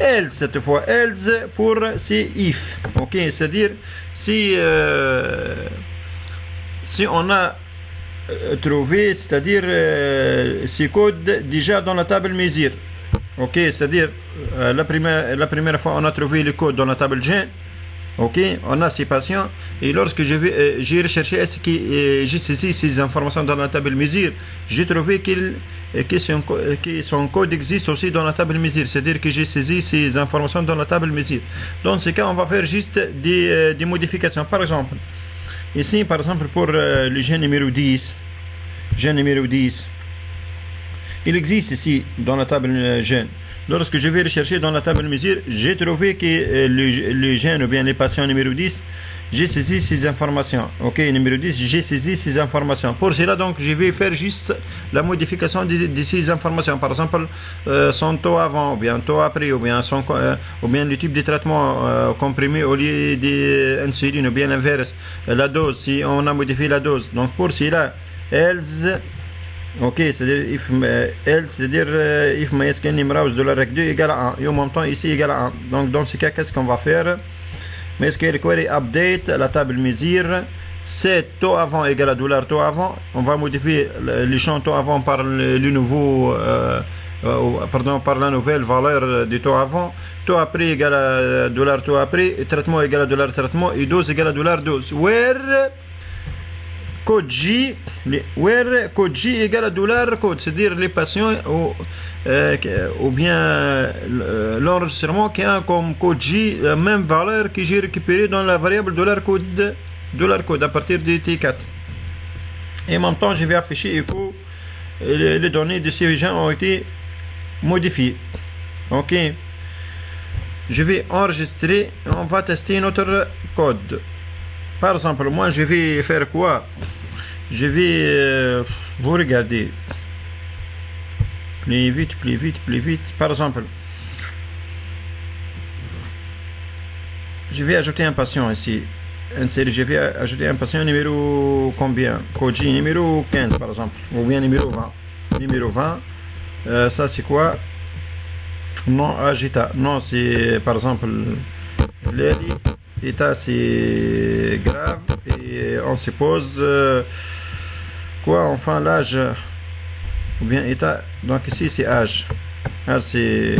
Else, cette fois, else pour c'est if. Ok, c'est-à-dire si on a trouvé, c'est-à-dire ces codes déjà dans la table mesure. Ok, c'est-à-dire la première fois on a trouvé le code dans la table gen. Ok, on a ces patients et lorsque j'ai recherché est-ce que j'ai saisi ces informations dans la table mesure, j'ai trouvé que son code existe aussi dans la table mesure, c'est-à-dire que j'ai saisi ces informations dans la table mesure. Dans ce cas, on va faire juste des modifications. Par exemple, ici, par exemple, pour le gène numéro 10, il existe ici dans la table gène. Lorsque je vais rechercher dans la table mesure, j'ai trouvé que le gène ou bien les patients numéro 10, j'ai saisi ces informations. Ok, numéro 10, j'ai saisi ces informations. Pour cela, donc, je vais faire juste la modification de ces informations. Par exemple, son taux avant, ou bien taux après, ou bien le type de traitement comprimé au lieu d'insuline, ou bien l'inverse. La dose, si on a modifié la dose. Donc, pour cela, else. Ok, c'est-à-dire if MySQL numéro de la règle 2 égale à 1 et en même temps ici égale à 1. Donc dans ce cas, qu'est-ce qu'on va faire? MySQL query update la table mesure, c'est taux avant égale à $taux avant. On va modifier le champ taux avant par le nouveau par la nouvelle valeur du taux avant. Taux après égale à $taux après, et traitement égale à $traitement et dose égale à $dose. Where code J égale à $code, c'est-à-dire les patients ou bien l'enregistrement qui a comme code J la même valeur que j'ai récupéré dans la variable $code à partir de T4. Et en même temps, je vais afficher écho les données de ces gens ont été modifiées. Ok, je vais enregistrer, on va tester notre code. Par exemple, moi je vais faire quoi? Je vais vous regarder plus vite. Par exemple, je vais ajouter un patient ici. Je vais ajouter un patient numéro combien? Code J numéro 15 par exemple, ou bien numéro 20. Numéro 20, ça c'est quoi? Non, agita. Non, c'est par exemple l'état c'est grave et on suppose quoi, enfin l'âge ou bien état, donc ici c'est âge c'est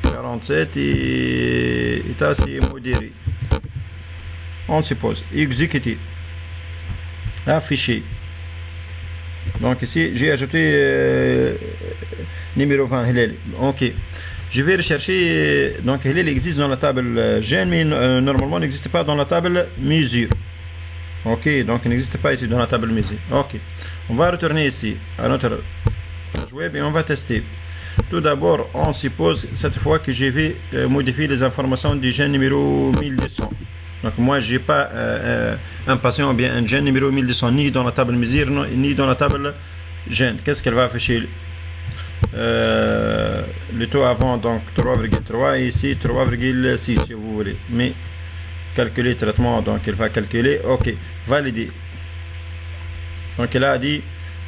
47 et état c'est modéré, on suppose exécuter, afficher. Donc ici j'ai ajouté numéro 20 Hilal. Ok, je vais rechercher, donc Hilal existe dans la table gène mais normalement n'existe pas dans la table mesure. Ok, donc il n'existe pas ici dans la table mesure. Ok, on va retourner ici à notre page web et on va tester. Tout d'abord, on suppose cette fois que je vais modifier les informations du gène numéro 1200. Donc moi j'ai pas un patient ou bien un gène numéro 1200 ni dans la table mesure ni dans la table gène. Qu'est-ce qu'elle va afficher? Le taux avant, donc 3,3 et ici 3,6 si vous voulez, mais calculer traitement, donc il va calculer. Ok, valider. Donc elle a dit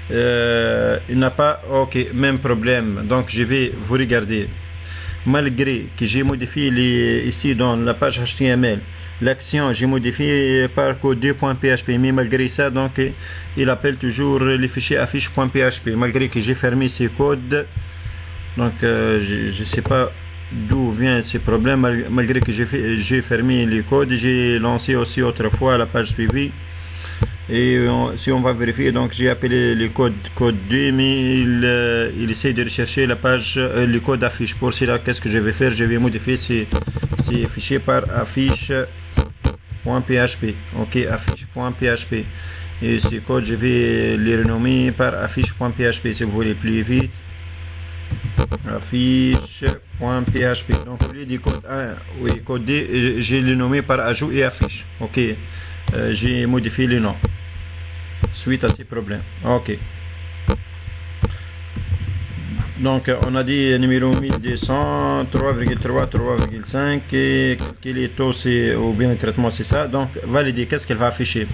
il n'a pas, ok, même problème. Donc je vais vous regarder, malgré que j'ai modifié ici dans la page HTML l'action, j'ai modifié par code 2.php, mais malgré ça, donc il appelle toujours les fichiers affiche.php, malgré que j'ai fermé ces codes. Donc je ne sais pas d'où vient ce problème, malgré que j'ai fermé les codes. J'ai lancé aussi autrefois la page suivie et si on va vérifier, donc j'ai appelé le code 2, mais il essaie de rechercher la page le code affiche. Pour cela, qu'est-ce que je vais faire? Je vais modifier ces fichiers par affiche.php. ok, affiche.php, et ce code je vais les renommer par affiche.php si vous voulez plus vite. Affiche.php. Donc au lieu du code 1, oui, code D, j'ai le nommé par ajout et affiche. Ok, j'ai modifié le nom suite à ces problèmes. Ok, donc on a dit numéro 1200, 3,3, 3,5 et calculer taux c'est ou bien le traitement c'est ça. Donc valider, qu'est-ce qu'elle va afficher?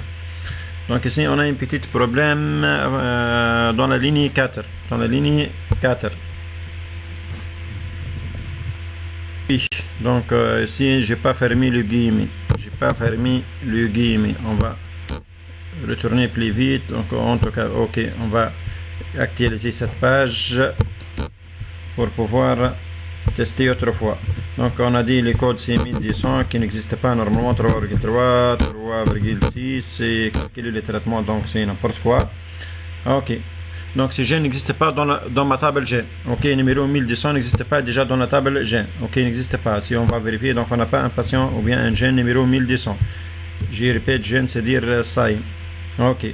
Donc ici on a un petit problème dans la ligne 4. Dans la ligne 4. Donc ici j'ai pas fermé le guillemet. On va retourner plus vite. Donc en tout cas, ok, on va actualiser cette page pour pouvoir tester autrefois. Donc on a dit les codes c'est 1200 qui n'existe pas normalement, 3,3, 3,6 et calculer les traitements, donc c'est n'importe quoi. Ok, donc ce gène n'existe pas dans ma table gène. Ok, numéro 1200 n'existe pas déjà dans la table gène. Ok, n'existe pas. Si on va vérifier, donc on n'a pas un patient ou bien un gène numéro 1200. Je répète, gène c'est dire SIME. Ok,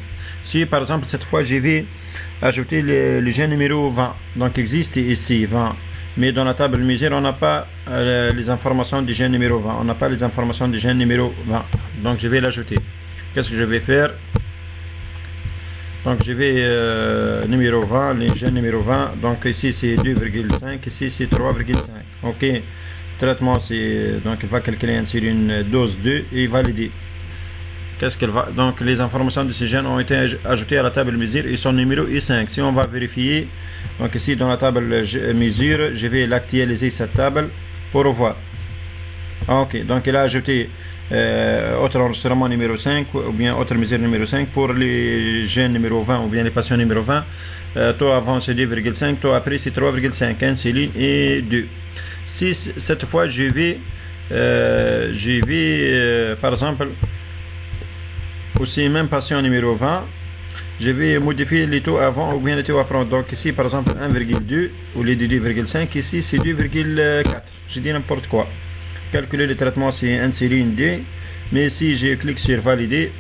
Si par exemple cette fois je vais ajouter le gène numéro 20, donc existe ici 20, mais dans la table mesure on n'a pas les informations du gène numéro 20, on n'a pas les informations du gène numéro 20, donc je vais l'ajouter. Qu'est-ce que je vais faire? Donc je vais numéro 20, le gène numéro 20, donc ici c'est 2,5, ici c'est 3,5. Ok, traitement c'est, donc il va calculer une dose 2 et valider. Qu'est-ce qu'elle va, donc les informations de ce gène ont été ajoutées à la table mesure et son numéro est 5. Si on va vérifier, donc ici dans la table mesure, je vais l'actualiser cette table pour voir. Ok, donc il a ajouté autre enregistrement numéro 5 ou bien autre mesure numéro 5 pour les gènes numéro 20 ou bien les patients numéro 20. Taux avant c'est 2,5, taux après c'est 3,5, insuline et 2. Si cette fois je vais par exemple aussi même patient numéro 20, je vais modifier les taux avant ou bien les taux après. Donc ici par exemple 1,2 au lieu de 2,5, ici c'est 2,4. Je dis n'importe quoi. Calculer le traitement c'est insuline D, mais si je clique sur valider,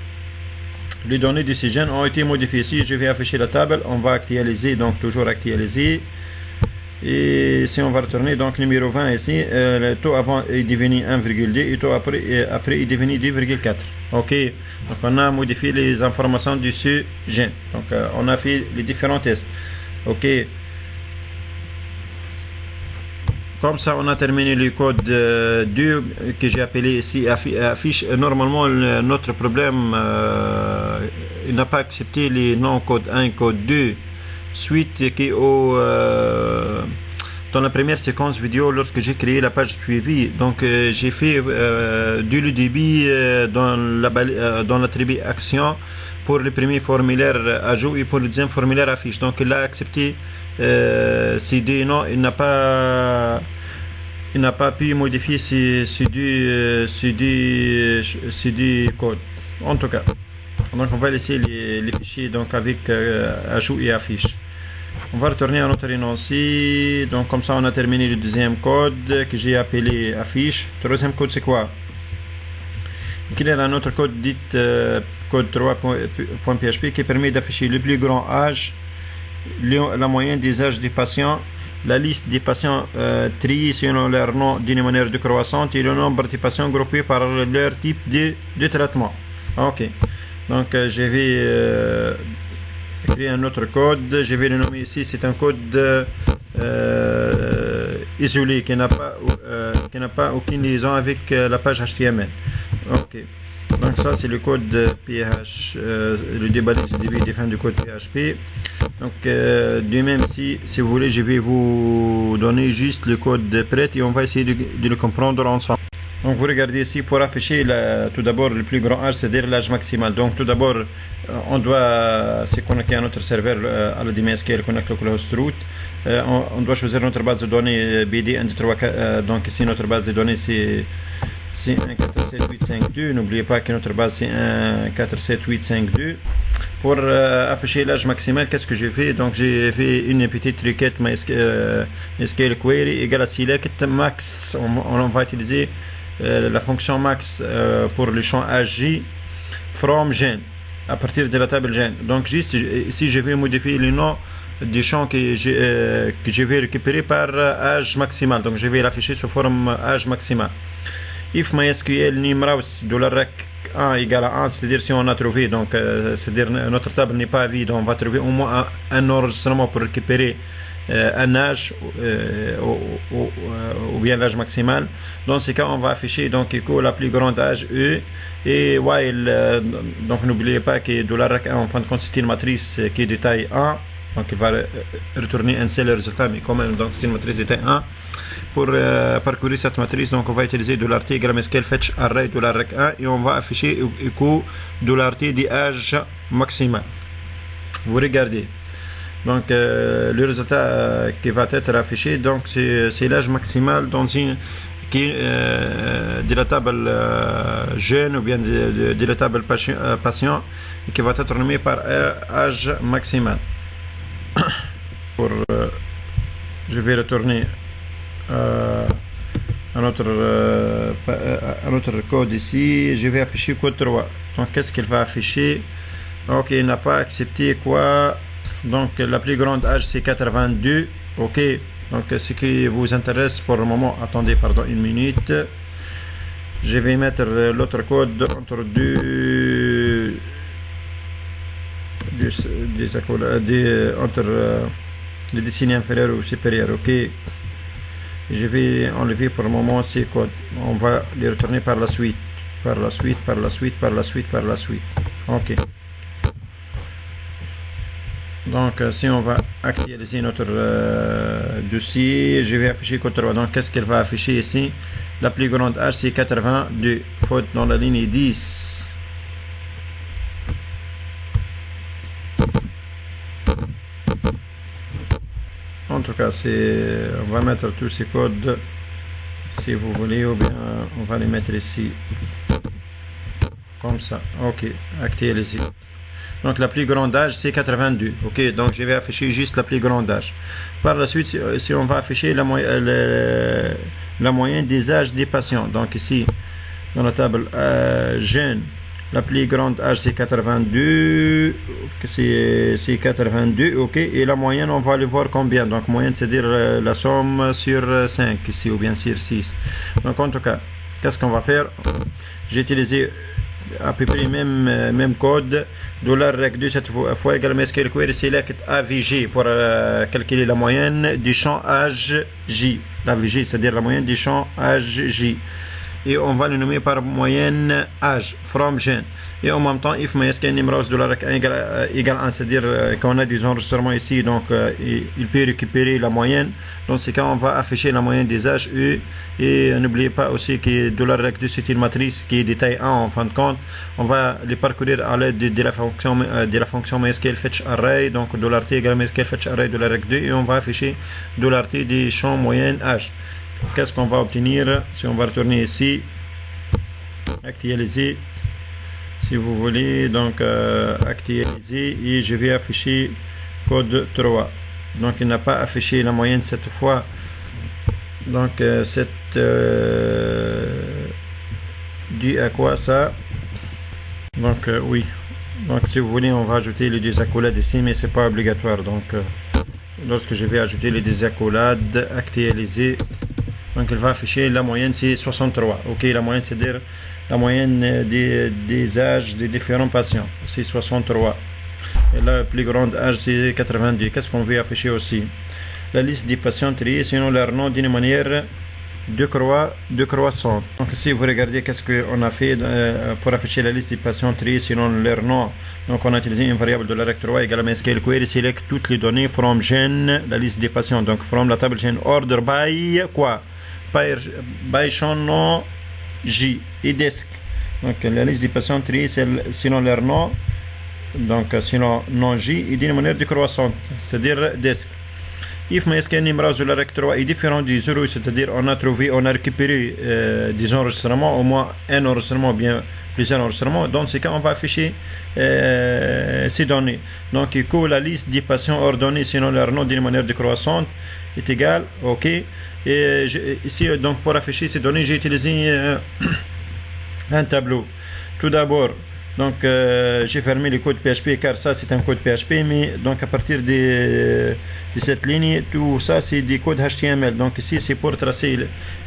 les données de ces gènes ont été modifiées. Si je vais afficher la table, on va actualiser, donc toujours actualiser. Et si on va retourner, donc numéro 20 ici, le taux avant est devenu 1,2 et le taux après est devenu 2,4. Ok, donc on a modifié les informations de ce gène. Donc on a fait les différents tests. Ok, comme ça on a terminé le code 2 que j'ai appelé ici affiche. Normalement notre problème il n'a pas accepté les noms code 1 code 2 suite qui au dans la première séquence vidéo lorsque j'ai créé la page suivie. Donc j'ai fait dès le début dans l'attribut action pour le premier formulaire ajout et pour le deuxième formulaire affiche. Donc il a accepté ces deux noms. Il n'a pas pu modifier ces deux codes en tout cas. Donc on va laisser les fichiers donc avec ajout et affiche. On va retourner à notre énoncé. Donc comme ça on a terminé le deuxième code que j'ai appelé affiche. Troisième code c'est quoi? Quel est notre code dit code 3.php qui permet d'afficher le plus grand âge, la moyenne des âges des patients, la liste des patients triés selon leur nom d'une manière décroissante et le nombre des patients groupés par leur type de traitement. Ok, donc je vais créer un autre code. Je vais le nommer ici. C'est un code isolé qui n'a pas aucune liaison avec la page HTML. Ok, donc ça c'est le code PH, le déballage du début des fins du code PHP. Donc de même si vous voulez, je vais vous donner juste le code prêt et on va essayer de le comprendre ensemble. Donc vous regardez ici pour afficher tout d'abord le plus grand âge, c'est-à-dire l'âge maximal. Donc tout d'abord on doit se connecter à notre serveur à la DMSQL Connect Localhost Root. On doit choisir notre base de données BD 1, 2, 3, 4. Donc ici notre base de données c'est 1478552. N'oubliez pas que notre base c'est 1478552. Pour afficher l'âge maximal, qu'est-ce que j'ai fait? Donc j'ai fait une petite requête MySQL query égale à select max. On va utiliser la fonction max pour le champ âge from gen à partir de la table gen. Donc juste ici je vais modifier le nom du champ que je vais récupérer par âge maximal. Donc je vais l'afficher sous forme âge maximal. If MySQL numeraus $1 égale à 1, c'est-à-dire si on a trouvé, donc c'est-à-dire notre table n'est pas vide, on va trouver au moins un enregistrement pour récupérer un âge ou bien l'âge maximal. Dans ce cas on va afficher donc écho la plus grande âge E et while donc n'oubliez pas que $1 en fin de compte c'est une matrice qui est de taille 1, donc il va retourner un seul résultat, mais quand même donc c'est une matrice de taille 1. Pour parcourir cette matrice, donc on va utiliser $t égale MySQL fetch array $1 et on va afficher écho $t des âges maximal. Vous regardez. Donc le résultat qui va être affiché, donc c'est l'âge maximal qui de la table jeune ou bien de la table patient et qui va être nommé par âge maximal. Je vais retourner à notre code ici. Je vais afficher code 3. Donc qu'est-ce qu'il va afficher? Ok, il n'a pas accepté quoi? Donc la plus grande âge c'est 82. Ok, donc ce qui vous intéresse pour le moment, attendez, pardon, une minute. Je vais mettre l'autre code entre entre les décennies inférieures ou supérieures. Ok, je vais enlever pour le moment ces codes. On va les retourner par la suite. Par la suite. Ok. Donc si on va actualiser notre dossier, je vais afficher code 3. Donc qu'est-ce qu'elle va afficher ici? La plus grande âge c'est 82. Faute dans la ligne 10. En tout cas, on va mettre tous ces codes si vous voulez, ou bien on va les mettre ici comme ça. Ok, actualiser. Donc la plus grande âge c'est 82. Ok, donc je vais afficher juste la plus grande âge. Par la suite, si on va afficher la moyenne des âges des patients. Donc ici, dans la table jeune, la plus grande âge c'est 82. C'est 82, ok. Et la moyenne, on va aller voir combien. Donc moyenne, c'est-à-dire la somme sur 5 ici, ou bien sur 6. Donc en tout cas, qu'est-ce qu'on va faire? J'ai utilisé à peu près même code $rec2 cette fois également SQL query select AVG pour calculer la moyenne du champ âge J. L'AVG, c'est-à-dire la moyenne du champ âge J. Et on va le nommer par moyenne âge from jeune. Et en même temps, if MySQL numéros $rec1 égale 1, c'est-à-dire qu'on a des enregistrements ici, donc il peut récupérer la moyenne. Dans ce cas, on va afficher la moyenne des âges et n'oubliez pas aussi que $rec2 c'est une matrice qui est de taille 1 en fin de compte. On va les parcourir à l'aide de la fonction MySQL fetch array, donc $t égale MySQL fetch array $rec2 et on va afficher $t des champs moyenne âge. Qu'est-ce qu'on va obtenir si on va retourner ici, actualiser si vous voulez, donc actualiser, et je vais afficher code 3. Donc il n'a pas affiché la moyenne cette fois. Donc dit à quoi ça? Donc oui, donc si vous voulez on va ajouter les deux accolades ici, mais c'est pas obligatoire. Donc lorsque je vais ajouter les deux accolades, actualiser, donc il va afficher la moyenne c'est 63. Ok, la moyenne c'est-à-dire la moyenne des âges des différents patients, c'est 63. Et la plus grande âge c'est 82. Qu'est-ce qu'on veut afficher aussi? La liste des patients triés selon leur nom d'une manière décroissante. Donc si vous regardez qu'est-ce qu'on a fait pour afficher la liste des patients triés selon leur nom, donc on a utilisé une variable $rec3 égale MySQL query select toutes les données from gen, la liste des patients, donc from la table gen order by quoi? By champ nom J et desk. Donc la liste des patients triés selon leur nom, donc selon nom J et d'une manière décroissante, c'est-à-dire desk. If MySQL numéro $rec3 est différent du 0, c'est-à-dire on a récupéré des enregistrements, au moins un enregistrement, bien plusieurs enregistrements, dans ce cas on va afficher ces données. Donc que la liste des patients ordonnés selon leur nom d'une manière décroissante est égale, ok. Et ici donc pour afficher ces données j'ai utilisé un tableau. Tout d'abord, donc j'ai fermé le code PHP car ça c'est un code PHP, mais donc à partir de cette ligne, tout ça c'est des codes HTML. Donc ici c'est pour tracer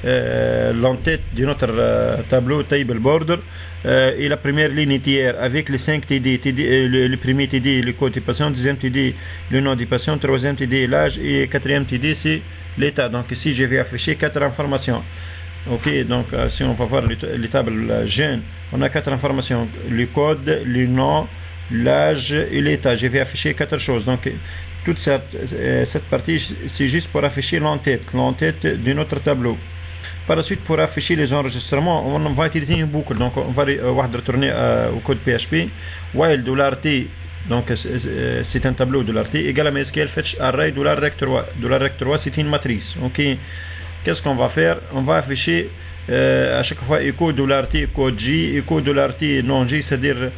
l'entête de notre tableau table border et la première ligne tiers avec les 5 TD, le premier TD le code du patient, deuxième TD le nom du patient, troisième TD l'âge et quatrième TD c'est l'état. Donc ici je vais afficher 4 informations. Ok, donc si on va voir les tables jeunes, on a 4 informations, le code, le nom, l'âge et l'état. Je vais afficher 4 choses. Donc toute cette partie c'est juste pour afficher l'entête de notre tableau. Par la suite, pour afficher les enregistrements, on va utiliser une boucle. Donc on va retourner au code PHP while $t, donc c'est un tableau $t égale à MySQL fetch array $rec3. $rec3 c'est une matrice. Ok, qu'est-ce qu'on va faire? On va afficher à chaque fois echo $t code J, echo $t non J, c'est-à-dire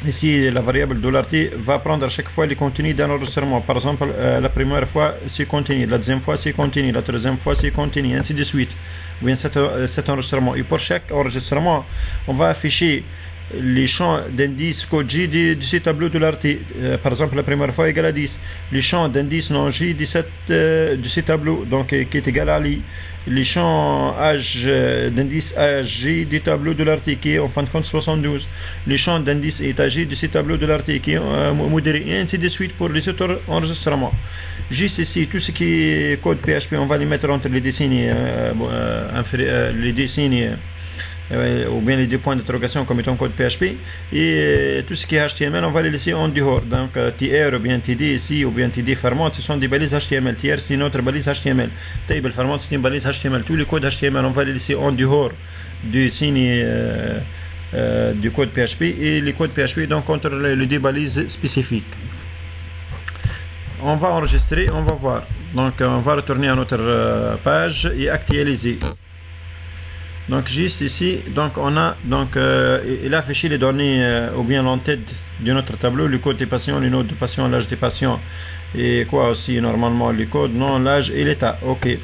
ici la variable $t va prendre à chaque fois les contenus d'un enregistrement. Par exemple, la première fois c'est contenu, la deuxième fois c'est contenu, la troisième fois c'est contenu, ainsi de suite. Ou bien cet enregistrement. Et pour chaque enregistrement, on va afficher les champs d'indice code J de ce tableau de l'article. Par exemple, la première fois égale à 10. Les champs d'indice non J de ce tableau, donc qui est égal à I. Les champs âge d'indice AJ du tableau de l'article qui est en fin de compte 72. Les champs d'indice état J de ce tableau de l'article qui est modéré, et ainsi de suite pour les autres enregistrements. Juste ici, tout ce qui est code PHP, on va les mettre entre les décennies, ou bien les deux points d'interrogation comme étant code PHP, et tout ce qui est HTML on va les laisser en dehors. Donc TR ou bien TD ici ou bien TD Fermat, ce sont des balises HTML. TR c'est notre balise HTML, Table Fermat c'est une balise HTML. Tous les codes HTML on va les laisser en dehors du signe du code PHP, et les codes PHP donc contre les deux balises spécifiques. On va enregistrer, on va voir. Donc on va retourner à notre page et actualiser. Donc juste ici, donc on a il a affiché les données ou bien l'entête de notre tableau, le code des patients, le nom des patients, l'âge des patients, et quoi aussi normalement les codes, nom, l'âge et l'état. Ok.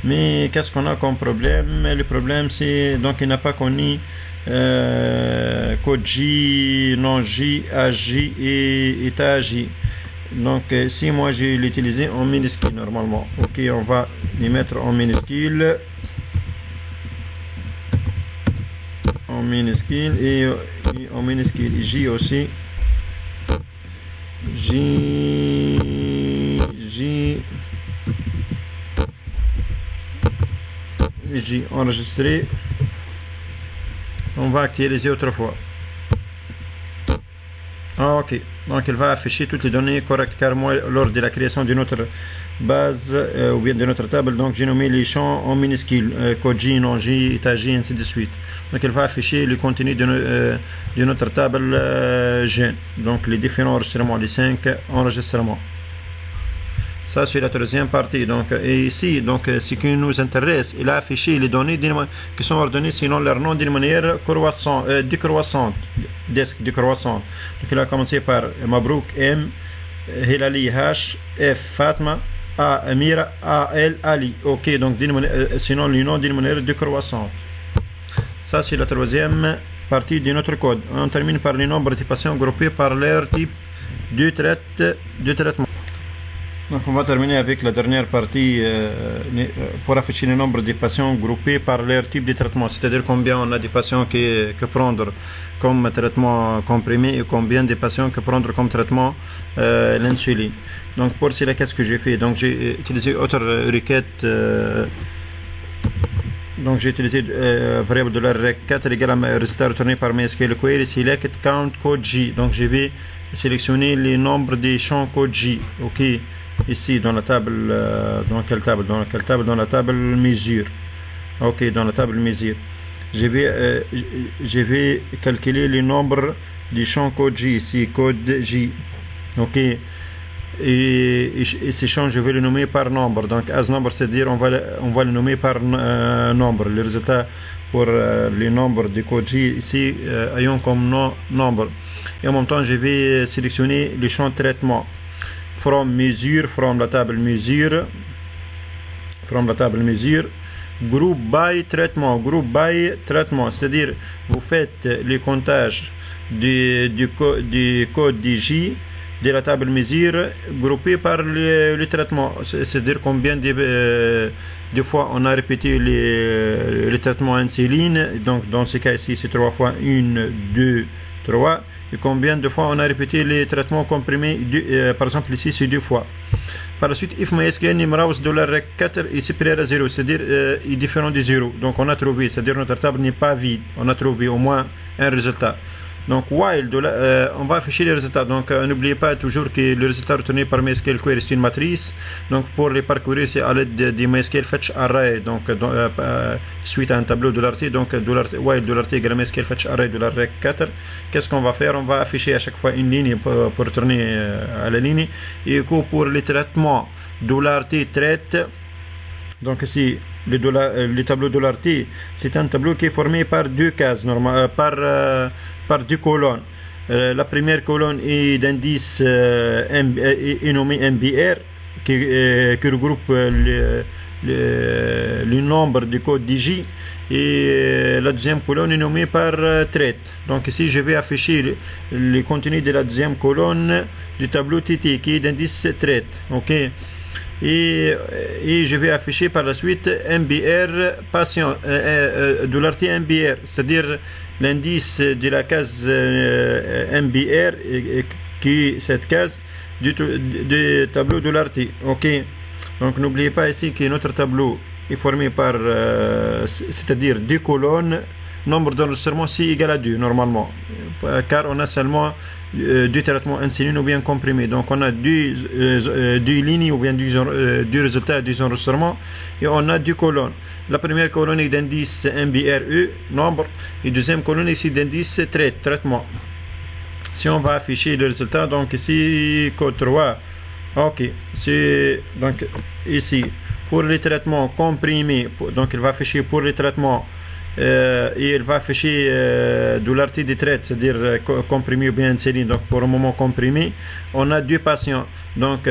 Mais qu'est-ce qu'on a comme problème? Le problème c'est donc il n'a pas connu code J, nom J, âge J et état J. Donc si moi j'ai l'utilisé en minuscule normalement. Ok, on va les mettre en minuscule. En minuscule et en minuscule J aussi. J enregistré. On va actualiser autrefois. Ok, donc il va afficher toutes les données correctes, car moi lors de la création de notre base ou bien de notre table, donc j'ai nommé les champs en minuscules, code J, nom J, état J, ainsi de suite. Donc il va afficher le contenu de notre table G, donc les différents enregistrements, les 5 enregistrements. Ça c'est la troisième partie. Donc et ici, donc ce qui nous intéresse, il a affiché les données qui sont ordonnées selon leur nom d'une manière décroissante, décroissante. Donc il a commencé par Mabrouk M, Hilali H, F Fatma, A Amira, A L Ali. Ok, donc sinon le nom d'une manière décroissante. Ça c'est la troisième partie de notre code. On termine par les nombres de patients groupés par leur type de traitement. Donc on va terminer avec la dernière partie pour afficher le nombre de patients groupés par leur type de traitement, c'est-à-dire combien on a de patients que prendre comme traitement comprimé et combien de patients que prendre comme traitement l'insuline. Donc pour cela, qu'est-ce que j'ai fait? Donc j'ai utilisé autre requête. Donc j'ai utilisé variable $4 égale à résultat retourné par MySQL query select count code J. Donc je vais sélectionner les nombres des champs code J. Ok. Ici dans la table, dans quelle table? Dans la table mesure. Ok, dans la table mesure. Je vais calculer le nombre du champ code J ici, code J. Ok. Et ces champs, je vais le nommer par nombre. Donc as number, c'est-à-dire on va le nommer par nombre. Le résultat pour les nombres du code J ici ayant comme nombre. Et en même temps, je vais sélectionner le champ traitement. From mesure, from la table mesure, group by traitement, c'est-à-dire vous faites le comptage du code du J de la table mesure groupé par le traitement, c'est-à-dire combien de fois on a répété le traitement insuline. Donc dans ce cas ici c'est 3 fois 1, 2, 3. Et combien de fois on a répété les traitements comprimés, par exemple ici c'est 2 fois. Par la suite, if MySQL numéro $4 est supérieur à 0, c'est-à-dire est différent de 0. Donc on a trouvé, c'est-à-dire notre table n'est pas vide, on a trouvé au moins un résultat. Donc while on va afficher les résultats. Donc n'oubliez pas toujours que le résultat retourné par MySQL query c'est une matrice. Donc pour les parcourir c'est à l'aide de MySQL fetch array. Donc suite à un tableau de l'article, donc while égale MySQL fetch array $4. Qu'est-ce qu'on va faire? On va afficher à chaque fois une ligne pour retourner à la ligne. Et pour les traitements $t traite. Donc ici le tableau $t, c'est un tableau qui est formé par deux cases par deux colonnes. La première colonne est d'indice est nommée MBR qui regroupe le le nombre de codes digi et la deuxième colonne est nommée par traite. Donc ici je vais afficher le contenu de la deuxième colonne du tableau TT qui est d'indice traite. Ok. Et je vais afficher par la suite MBR patient $T MBR, c'est-à-dire l'indice de la case MBR qui est cette case du tableau $T. Ok. Donc n'oubliez pas ici que notre tableau est formé par c'est-à-dire deux colonnes, nombre d'enregistrements C égale à 2 normalement, car on a seulement deux traitements insuline ou bien comprimés. Donc on a deux lignes ou bien deux résultats des enregistrements et on a deux colonnes. La première colonne est d'indice MBRE, nombre, et deuxième colonne ici d'indice traitement. Si on va afficher le résultat, donc ici code 3, ok, c'est donc ici pour les traitements comprimés, donc il va afficher pour les traitements et il va afficher $T de traite, c'est-à-dire comprimé ou bien insuline. Donc pour le moment comprimé, on a deux patients. Donc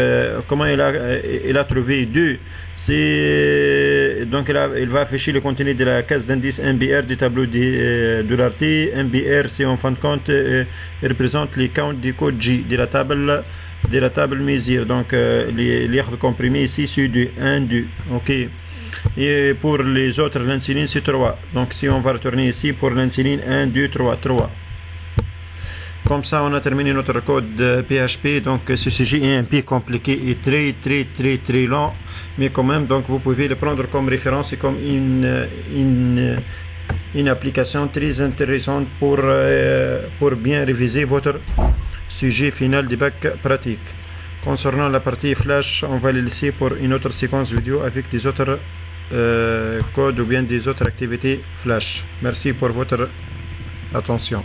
comment il a trouvé deux? C'est donc il va afficher le contenu de la case d'indice MBR du tableau de $T. MBR, c'est en fin de compte il représente les counts du code G de la table mesure. Donc les comprimés ici c'est 2, 1, 2. Ok. Et pour les autres, l'insuline c'est 3. Donc si on va retourner ici pour l'insuline 1, 2, 3, 3. Comme ça on a terminé notre code PHP. Donc ce sujet est un peu compliqué et très long, mais quand même, donc vous pouvez le prendre comme référence et comme une application très intéressante pour bien réviser votre sujet final de bac pratique. Concernant la partie flash, on va le laisser pour une autre séquence vidéo avec des autres codes ou bien des autres activités flash. Merci pour votre attention.